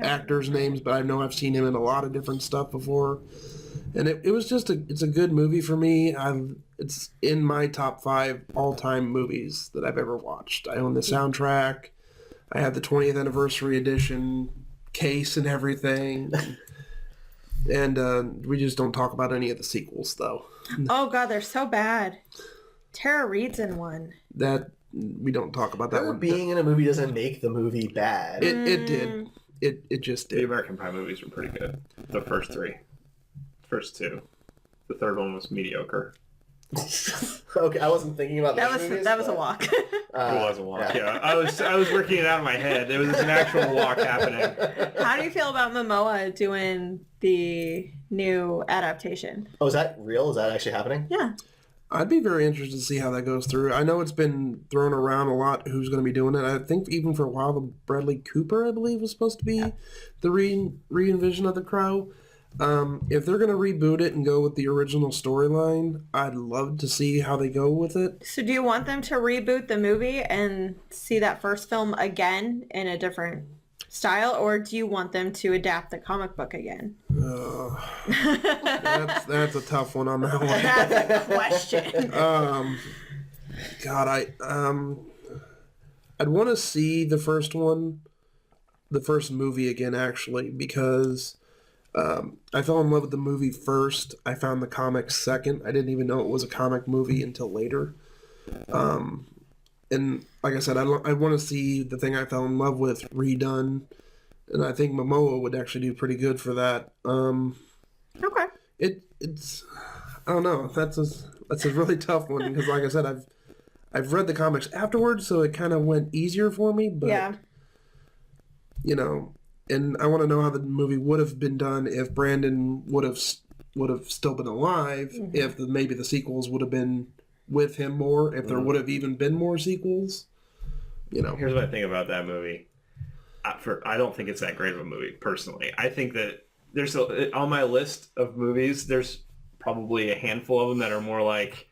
actors' names, but I know I've seen him in a lot of different stuff before. And it was just it's a good movie for me. It's in my top 5 all-time movies that I've ever watched. I own the soundtrack. I have the 20th anniversary edition case and everything. And we just don't talk about any of the sequels, though. Oh, God, they're so bad. Tara Reid's in one. That, we don't talk about that one. Being in a movie doesn't make the movie bad. It did. It just did. The American Pie movies were pretty good. The first 3. First 2. The third one was mediocre. Okay, I wasn't thinking about that. That was a walk. It was a walk. Yeah, I was working it out in my head. There was an actual walk happening. How do you feel about Momoa doing the new adaptation? Oh, is that real? Is that actually happening? Yeah. I'd be very interested to see how that goes through. I know it's been thrown around a lot who's going to be doing it. I think even for a while, the Bradley Cooper, I believe, was supposed to be the re-envision of The Crow. If they're going to reboot it and go with the original storyline, I'd love to see how they go with it. So do you want them to reboot the movie and see that first film again in a different style, or do you want them to adapt the comic book again? That's a tough one on that one. That's a question. God, I'd want to see the first movie again, actually, because I fell in love with the movie first. I found the comics second. I didn't even know it was a comic movie until later. And like I said, I want to see the thing I fell in love with redone, and I think Momoa would actually do pretty good for that. Okay. It's I don't know. That's a really tough one because, like I said, I've read the comics afterwards, so it kind of went easier for me. But Yeah. you know, and I want to know how the movie would have been done if Brandon would have still been alive. Mm-hmm. If maybe the sequels would have been with him more. If there would have even been more sequels. You know. Here's what I think about that movie. I don't think it's that great of a movie, personally. I think that there's on my list of movies, there's probably a handful of them that are more like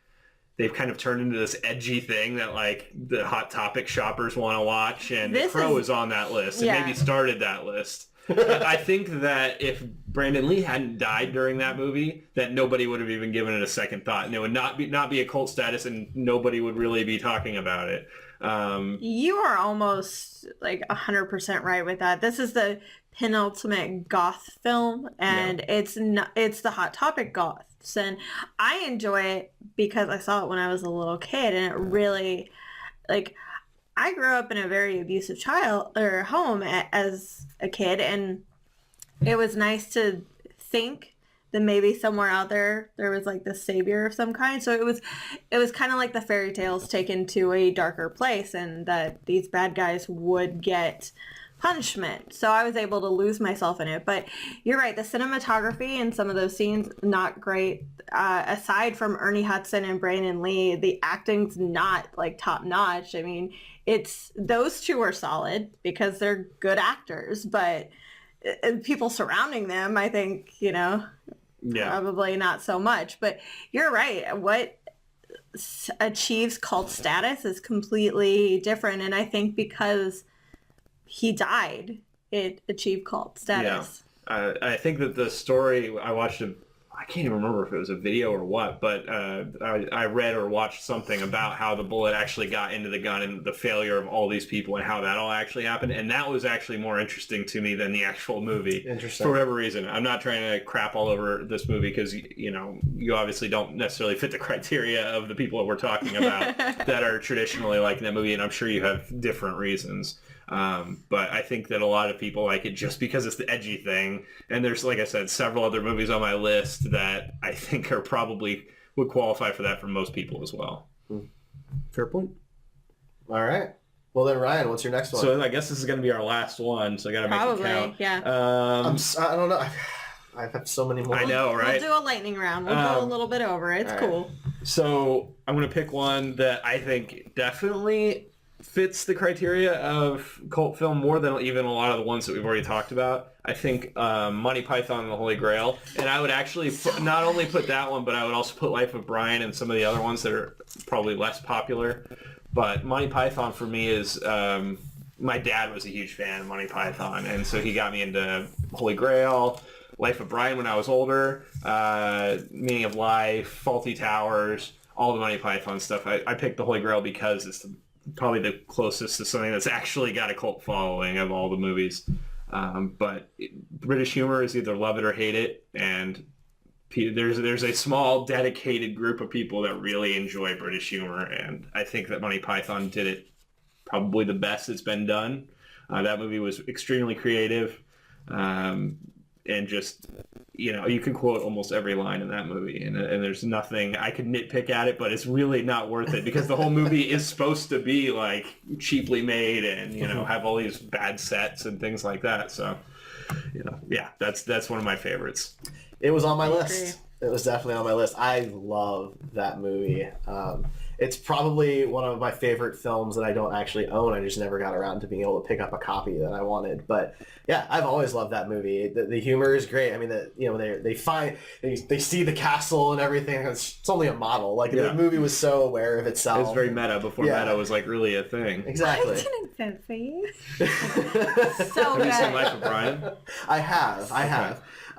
they've kind of turned into this edgy thing that like the Hot Topic shoppers want to watch, and The Crow is on that list. Yeah. It maybe started that list. I think that if Brandon Lee hadn't died during that movie, that nobody would have even given it a second thought, and it would not be a cult status, and nobody would really be talking about it. You are almost like 100% right with that. This is the penultimate goth film, and it's the Hot Topic goths, and I enjoy it because I saw it when I was a little kid, and it really, like, I grew up in a very abusive home as a kid, and it was nice to think that maybe somewhere out there was like this savior of some kind. So it was kind of like the fairy tales taken to a darker place, and that these bad guys would get punishment. So I was able to lose myself in it. But you're right, the cinematography in some of those scenes, not great. Aside from Ernie Hudson and Brandon Lee, the acting's not like top notch. I mean, those two are solid because they're good actors, but people surrounding them, I think, probably not so much. But you're right. What achieves cult status is completely different. And I think because he died, it achieved cult status. Yeah. I think that the story, I watched I can't even remember if it was a video or what, but I read or watched something about how the bullet actually got into the gun and the failure of all these people and how that all actually happened. And that was actually more interesting to me than the actual movie. Interesting. For whatever reason. I'm not trying to crap all over this movie because, you obviously don't necessarily fit the criteria of the people that we're talking about that are traditionally like in that movie. And I'm sure you have different reasons. But I think that a lot of people like it just because it's the edgy thing. And there's, like I said, several other movies on my list that I think are probably would qualify for that for most people as well. Fair point. All right. Well then, Ryan, what's your next one? So I guess this is going to be our last one. So I got to make it count. Yeah. I don't know. I have so many more. I know, right? We'll do a lightning round. We'll go a little bit over. It's cool. So I'm going to pick one that I think definitely fits the criteria of cult film more than even a lot of the ones that we've already talked about. I think Monty Python and the Holy Grail. And I would actually not only put that one, but I would also put Life of Brian and some of the other ones that are probably less popular. But Monty Python for me is, my dad was a huge fan of Monty Python. And so he got me into Holy Grail, Life of Brian when I was older, Meaning of Life, Faulty Towers, all the Monty Python stuff. I picked the Holy Grail because it's probably the closest to something that's actually got a cult following of all the movies. But British humor is either love it or hate it, and there's a small dedicated group of people that really enjoy British humor, and I think that Monty Python did it probably the best it's been done. That movie was extremely creative, and just, you can quote almost every line in that movie, and there's nothing I could nitpick at it, but it's really not worth it because the whole movie is supposed to be like cheaply made and have all these bad sets and things like that. So, that's one of my favorites. It was on my list. It was definitely on my list. I love that movie. It's probably one of my favorite films that I don't actually own. I just never got around to being able to pick up a copy that I wanted. But yeah, I've always loved that movie. The humor is great. I mean, they see the castle and everything. It's only a model. Like the movie was so aware of itself. It was very meta before meta was like really a thing. Exactly. I didn't vote for you. So good. Have you seen Life of Brian? I have.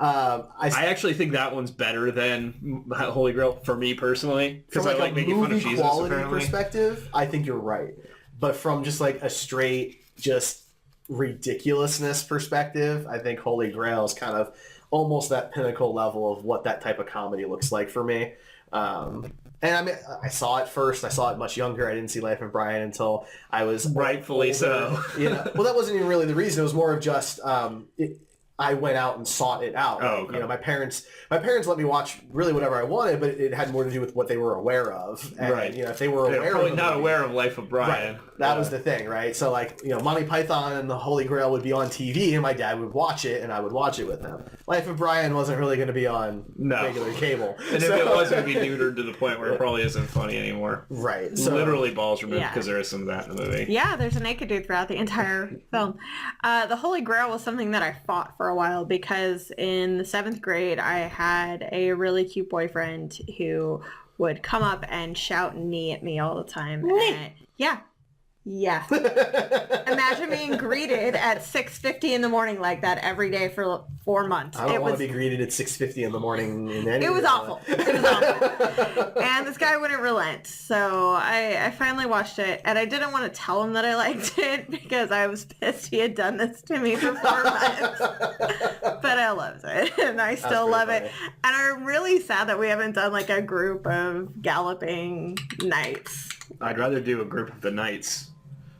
I actually think that one's better than Holy Grail for me personally because I like making fun of Jesus. Quality Apparently. perspective, I think you're right, but from just like a straight just ridiculousness perspective, I think Holy Grail is kind of almost that pinnacle level of what that type of comedy looks like for me. And I mean, I saw it first. I saw it much younger. I didn't see Life of Brian until I was Rightfully older. so. Well, that wasn't even really the reason. It was more of just I went out and sought it out. Oh, okay. My parents let me watch really whatever I wanted, but it had more to do with what they were aware of. And, Right. if they were They're aware probably of not movie, aware of Life of Brian. Right. That was the thing, right? So Monty Python and the Holy Grail would be on TV, and my dad would watch it, and I would watch it with him. Life of Brian wasn't really going to be on regular cable. And if it was, it would be neutered to the point where it probably isn't funny anymore. Right. So, Literally balls removed because there is some of that in the movie. Yeah, there's a naked dude throughout the entire film. The Holy Grail was something that I fought for a while because in the 7th grade, I had a really cute boyfriend who would come up and shout "knee" at me all the time. And, yeah. Imagine being greeted at 6:50 in the morning like that every day for 4 months. I don't want to be greeted at 6:50 in the morning. It was awful. It was awful. And this guy wouldn't relent. So I finally watched it, and I didn't want to tell him that I liked it because I was pissed he had done this to me for 4 months. But I loved it, and I still love it. And I'm really sad that we haven't done like a group of galloping knights. I'd rather do a group of the knights.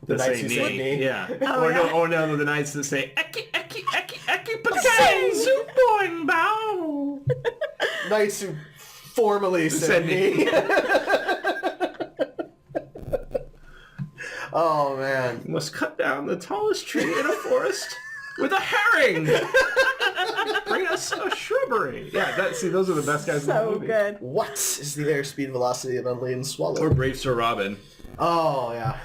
The that knights say who say knee? Yeah. Oh, No, the knights that say eki, eki, eki, eki, patang, zoom, boing, bow. Knights who formally said knee. Oh, man. You must cut down the tallest tree in a forest with a herring. Bring us a shrubbery. Yeah, those are the best guys in the movie. So good. What is the airspeed velocity of unladen swallow? Or Brave Sir Robin. Oh, yeah.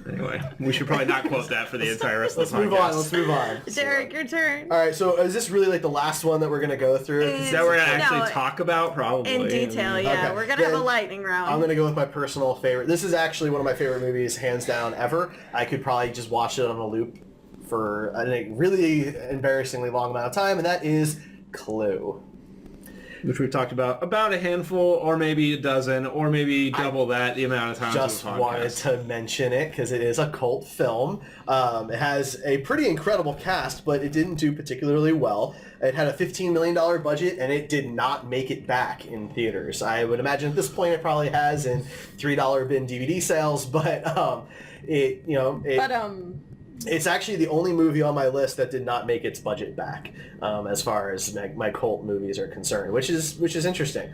Anyway, we should probably not quote that for the entire rest of the podcast. Let's move on. Derek, your turn. All right, so is this really like the last one that we're going to go through? Is that we're going to actually talk about? Probably. In detail, yeah. Okay. We're going to have a lightning round. I'm going to go with my personal favorite. This is actually one of my favorite movies, hands down, ever. I could probably just watch it on a loop for a really embarrassingly long amount of time, and that is Clue. Which we've talked about a handful, or maybe a dozen, or maybe double the amount of times. Just wanted to mention it because it is a cult film. It has a pretty incredible cast, but it didn't do particularly well. It had a $15 million budget, and it did not make it back in theaters. I would imagine at this point it probably has in $3 bin DVD sales, but it's actually the only movie on my list that did not make its budget back, as far as my cult movies are concerned, which is interesting.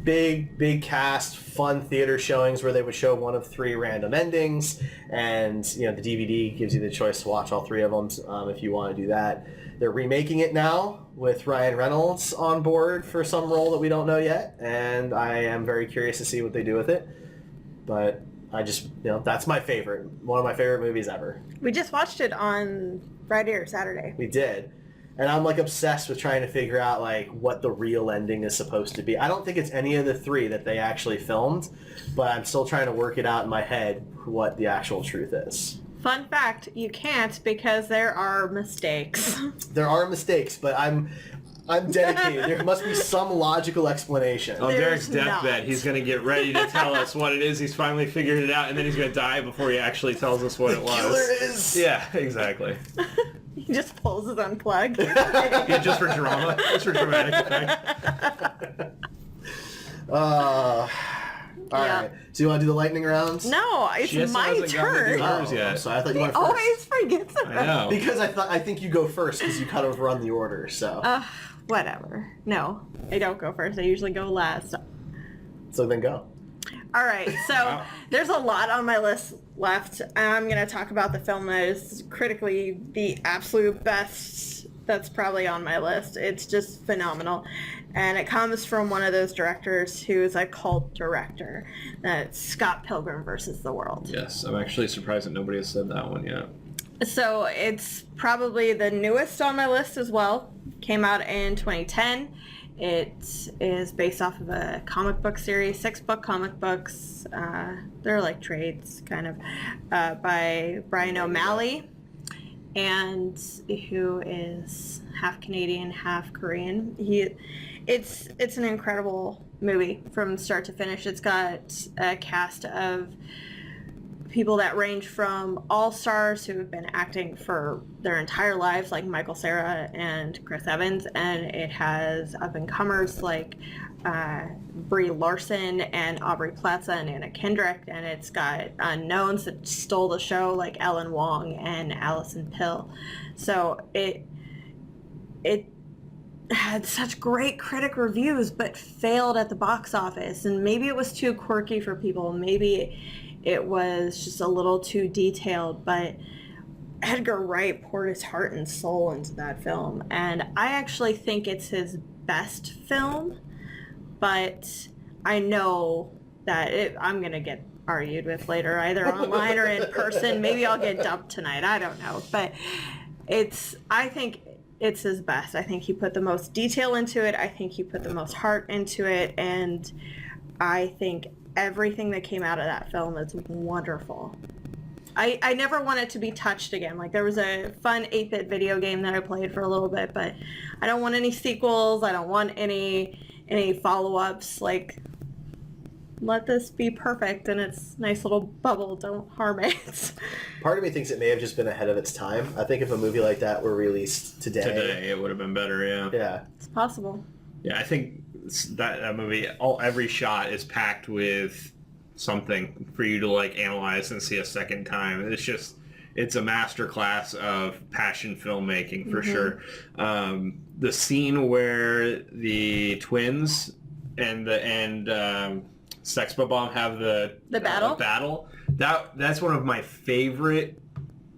Big cast, fun theater showings where they would show one of 3 random endings, and the DVD gives you the choice to watch all 3 of them if you want to do that. They're remaking it now with Ryan Reynolds on board for some role that we don't know yet, and I am very curious to see what they do with it. But I just, that's my favorite. One of my favorite movies ever. We just watched it on Friday or Saturday. We did. And I'm obsessed with trying to figure out what the real ending is supposed to be. I don't think it's any of the 3 that they actually filmed, but I'm still trying to work it out in my head what the actual truth is. Fun fact, you can't because there are mistakes. There are mistakes, but I'm dedicated. There must be some logical explanation. On Derek's There's deathbed, not. he's going to get ready to tell us what it is. He's finally figured it out, and then he's going to die before he actually tells us what it was. Killer is... Yeah, exactly. He just pulls his unplug. Yeah, just for drama. Just for dramatic effect. All right. So you want to do the lightning rounds? No, it's She my hasn't gotten to turn. do hers yet. So I thought you He went first. always forgets I about know. Because I think you go first because you kind of run the order. So whatever. No, I don't go first. I usually go last. so then go. All right, so there's a lot on my list left. I'm going to talk about the film that is critically the absolute best that's probably on my list. It's just phenomenal. And it comes from one of those directors who is a cult director. That's Scott Pilgrim versus the World. Yes, I'm actually surprised that nobody has said that one yet. So it's probably the newest on my list as well. Came out in 2010. It is based off of a comic book series, 6-book comic books. They're like trades, kind of, by Brian O'Malley, and who is half Canadian, half Korean. It's an incredible movie from start to finish. It's got a cast of people that range from all-stars who have been acting for their entire lives, like Michael Cera and Chris Evans, and it has up-and-comers like Brie Larson and Aubrey Plaza and Anna Kendrick, and it's got unknowns that stole the show like Ellen Wong and Allison Pill. So it had such great critic reviews but failed at the box office, and maybe it was too quirky for people, maybe it was just a little too detailed, but Edgar Wright poured his heart and soul into that film, and I actually think it's his best film, but I know that I'm gonna get argued with later, either online or in person. Maybe I'll get dumped tonight, I don't know, but I think it's his best. I think he put the most detail into it. I think he put the most heart into it. And I think everything that came out of that film is wonderful. I never want it to be touched again. Like, there was a fun 8-bit video game that I played for a little bit, but I don't want any sequels. I don't want any follow-ups. Like, let this be perfect in its nice little bubble. Don't harm it. Part of me thinks it may have just been ahead of its time. I think if a movie like that were released today, it would have been better. Yeah. It's possible. Yeah, I think that movie, every shot is packed with something for you to like analyze and see a second time. It's a masterclass of passion filmmaking for sure. The scene where the twins and Sex Bomb have the battle. That's one of my favorite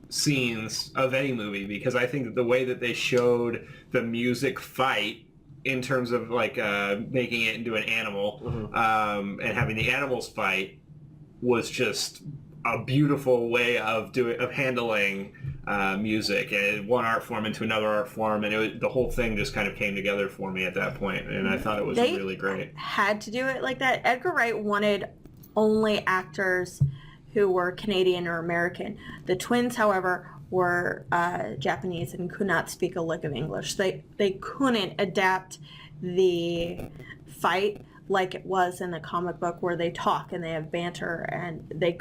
scenes of any movie, because I think that the way that they showed the music fight in terms of like making it into an animal and having the animals fight was just a beautiful way of handling music, and one art form into another art form, and the whole thing just kind of came together for me at that point, and I thought it was really great. Had to do it like that. Edgar Wright wanted only actors who were Canadian or American. The twins, however, were Japanese and could not speak a lick of English. They couldn't adapt the fight like it was in the comic book where they talk and they have banter, and they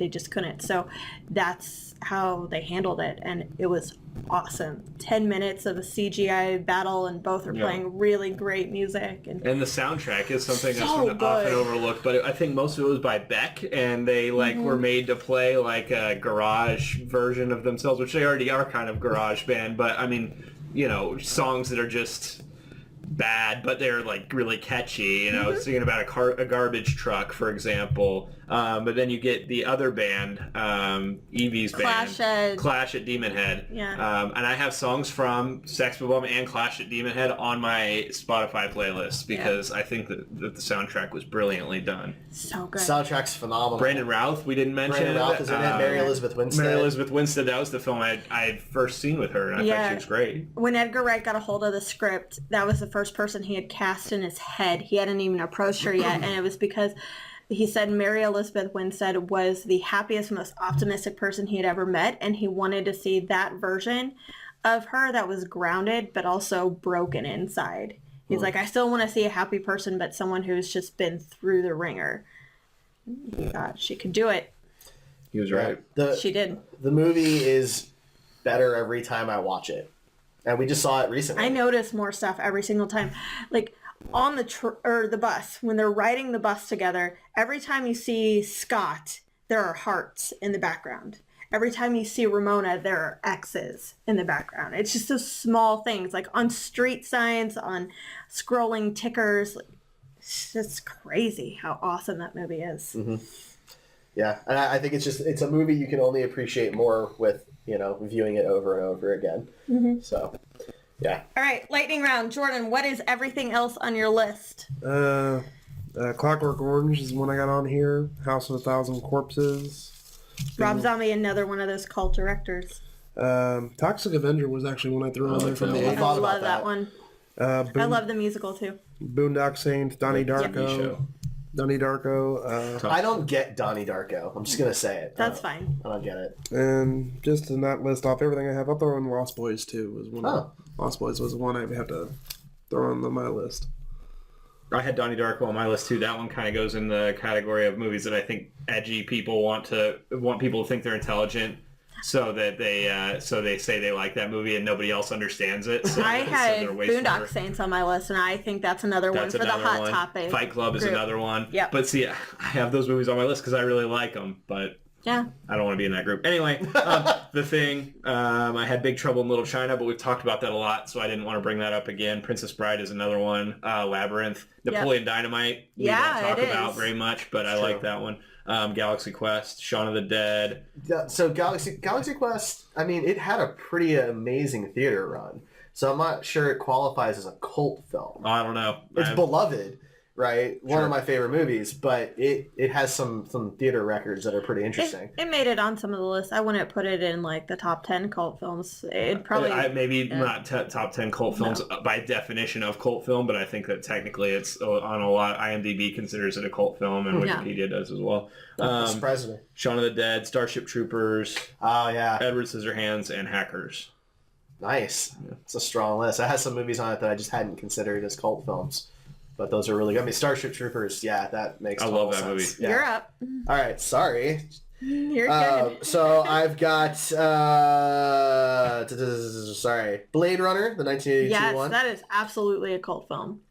just couldn't. So that's how they handled it, and it was awesome. 10 minutes of a CGI battle, and both are playing really great music. And the soundtrack is something that's good. often overlooked, but I think most of it was by Beck, and they were made to play like a garage version of themselves, which they already are kind of garage band, but I mean, songs that are just bad, but they're like really catchy, singing about a garbage truck, for example. But then you get the other band, Evie's band, Clash at Demon Head. Yeah. And I have songs from Sex Bomb and Clash at Demon Head on my Spotify playlist because I think that the soundtrack was brilliantly done. So good. Soundtrack's phenomenal. Brandon Routh, we didn't mention. Brandon Routh is in it. Mary Elizabeth Winstead. That was the film I'd first seen with her, and I thought she was great. When Edgar Wright got a hold of the script, that was the first person he had cast in his head. He hadn't even approached her yet, and it was because he said Mary Elizabeth Winstead was the happiest, most optimistic person he had ever met, and he wanted to see that version of her that was grounded but also broken inside. He's like, I still want to see a happy person, but someone who's just been through the ringer. He thought she could do it. He was right. She did. The movie is better every time I watch it. And we just saw it recently. I notice more stuff every single time. Like, on the bus, when they're riding the bus together, every time you see Scott, there are hearts in the background. Every time you see Ramona, there are X's in the background. It's just those small things, like on street signs, on scrolling tickers. It's just crazy how awesome that movie is. Mm-hmm. Yeah, and I think it's a movie you can only appreciate more with, viewing it over and over again. Mm-hmm. So, yeah. All right, lightning round. Jordan, what is everything else on your list? Clockwork Orange is one I got on here. House of a Thousand Corpses. Rob Zombie, another one of those cult directors. Toxic Avenger was actually one I threw on there from the 80s. I love that one. I love the musical too. Boondock Saints, Donnie Darko. Donnie Darko. I don't get Donnie Darko. I'm just going to say it. That's fine. I don't get it. And just to not list off everything I have, I'll throw in Lost Boys too. Lost Boys was one I have to throw on my list. I had Donnie Darko on my list too. That one kind of goes in the category of movies that I think edgy people want people to think they're intelligent, so that they say they like that movie and nobody else understands it. So, I had they're way Boondock smarter. Saints on my list, and I think that's another one for the hot topic. Fight Club is group. another one. Yep. But see, I have those movies on my list because I really like them, but Yeah. I don't want to be in that group. Anyway, The Thing. I had Big Trouble in Little China, but we've talked about that a lot, so I didn't want to bring that up again. Princess Bride is another one. Labyrinth. Napoleon Dynamite. We don't talk about very much, but I like that one. Galaxy Quest. Shaun of the Dead. So Galaxy Quest, I mean, it had a pretty amazing theater run. So I'm not sure it qualifies as a cult film. I don't know. It's beloved, right? One of my favorite movies, but it has some theater records that are pretty interesting. It made it on some of the lists. I wouldn't put it in like the top 10 cult films. It'd probably not top 10 cult films by definition of cult film, but I think that technically it's on a lot. IMDb considers it a cult film, and Wikipedia does as well. Surprised me. Shaun of the Dead, Starship Troopers. Oh yeah, Edward Scissorhands, and Hackers. Nice. Yeah. It's a strong list. It has some movies on it that I just hadn't considered as cult films. But those are really good. I mean, Starship Troopers, that makes total sense. I love that movie. Yeah. You're up. All right, sorry. You're good. So I've got, Blade Runner, the 1982 one. Yes, that is absolutely a cult film.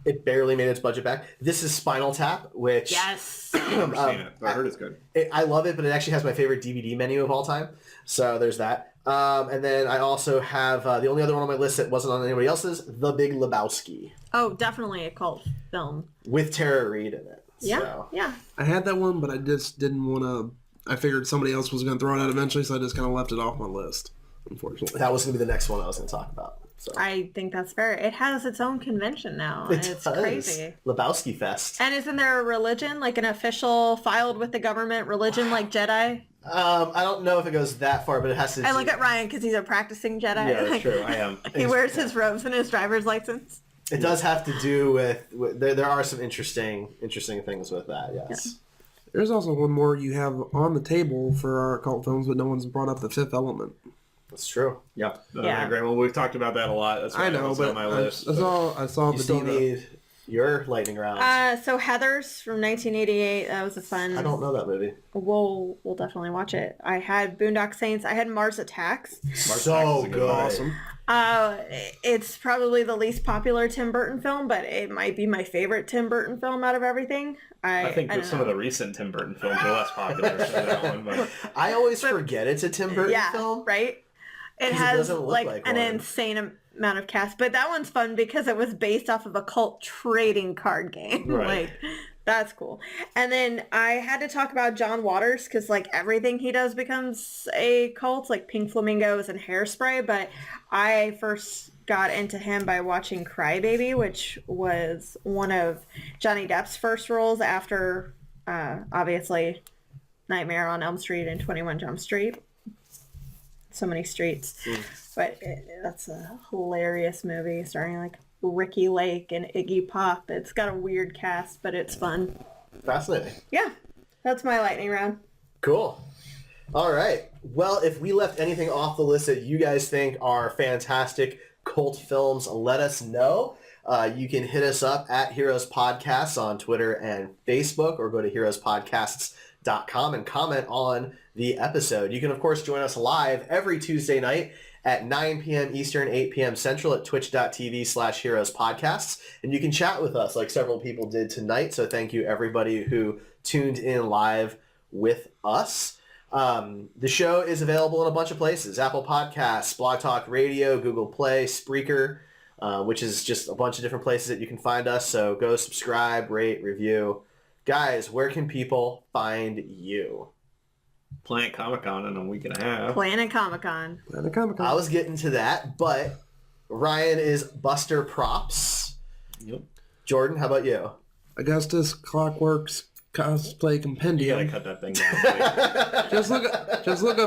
It barely made its budget back. This is Spinal Tap, which... Yes. I've never seen it, but I heard it's good. I love it, but it actually has my favorite DVD menu of all time. So there's that. And then I also have the only other one on my list that wasn't on anybody else's, The Big Lebowski. Oh, definitely a cult film. With Tara Reid in it. Yeah, so. yeah. I had that one, but I just didn't want to... I figured somebody else was going to throw it out eventually, so I just kind of left it off my list, unfortunately. That was going to be the next one I was going to talk about. So. I think that's fair. It has its own convention now. It's crazy. Lebowski Fest. And isn't there a religion, like an official filed with the government religion like Jedi? I don't know if it goes that far, but it has to... I look at Ryan because he's a practicing Jedi. Yeah, that's true. I am. He wears his robes and his driver's license. It does have to do with there are some interesting things with that, yes. Yeah. There's also one more you have on the table for our cult films, but no one's brought up The Fifth Element. That's true. Yeah. Great. Well, we've talked about that a lot. That's why I know, but on my list. I saw you the still Diva. need your lightning round. So Heathers from 1988. That was a fun... I don't know that movie. We'll definitely watch it. I had Boondock Saints. I had Mars Attacks. So good. Awesome. It's probably the least popular Tim Burton film, but it might be my favorite Tim Burton film out of everything. I think that some of the recent Tim Burton films are less popular than that one. But... I always forget it's a Tim Burton film. Right? It has like an one. insane amount of cast, but that one's fun because it was based off of a cult trading card game. Right. That's cool. And then I had to talk about John Waters because everything he does becomes a cult, like Pink Flamingos and Hairspray. But I first got into him by watching Crybaby, which was one of Johnny Depp's first roles after, obviously, Nightmare on Elm Street and 21 Jump Street. So many streets. But that's a hilarious movie starring Ricky Lake and Iggy Pop. It's got a weird cast, but it's fun. Fascinating. Yeah, that's my lightning round. Cool. All right. Well, if we left anything off the list that you guys think are fantastic cult films, let us know. You can hit us up at Heroes Podcasts on Twitter and Facebook, or go to heroespodcasts.com and comment on the episode. You can, of course, join us live every Tuesday night at 9 p.m. Eastern, 8 p.m. Central at twitch.tv/heroespodcasts. And you can chat with us like several people did tonight. So thank you, everybody who tuned in live with us. The show is available in a bunch of places: Apple Podcasts, Blog Talk Radio, Google Play, Spreaker, which is just a bunch of different places that you can find us. So go subscribe, rate, review. Guys, where can people find you? Planet Comic-Con in a week and a half. Planet Comic-Con. I was getting to that, but Ryan is Buster Props. Yep. Jordan, how about you? Augustus Clockworks Cosplay You Compendium. gotta cut that thing down. Just look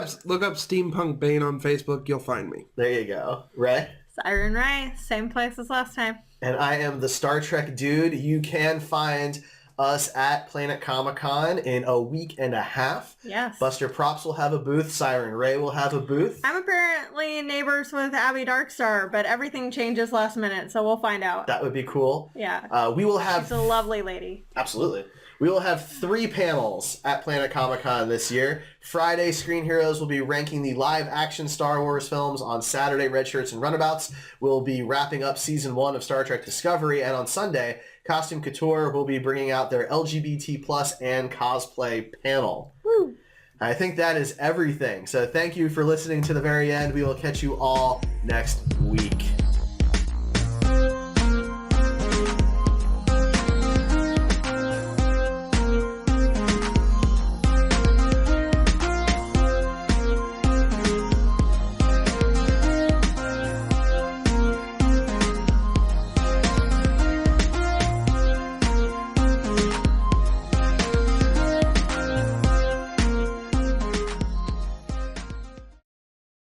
up Steampunk Bane on Facebook. You'll find me. There you go. Ray? Siren Ray, same place as last time. And I am the Star Trek dude. You can find us at Planet Comic-Con in a week and a half. Yes. Buster Props will have a booth. Siren Ray will have a booth. I'm apparently neighbors with Abby Darkstar, but everything changes last minute, so we'll find out. That would be cool. Yeah. We will have... She's a lovely lady. Absolutely. We will have 3 panels at Planet Comic-Con this year. Friday, Screen Heroes will be ranking the live-action Star Wars films. On Saturday, Red Shirts and Runabouts will be wrapping up Season 1 of Star Trek Discovery. And on Sunday, Costume Couture will be bringing out their LGBT plus and cosplay panel. Woo! I think that is everything. So thank you for listening to the very end. We will catch you all next week.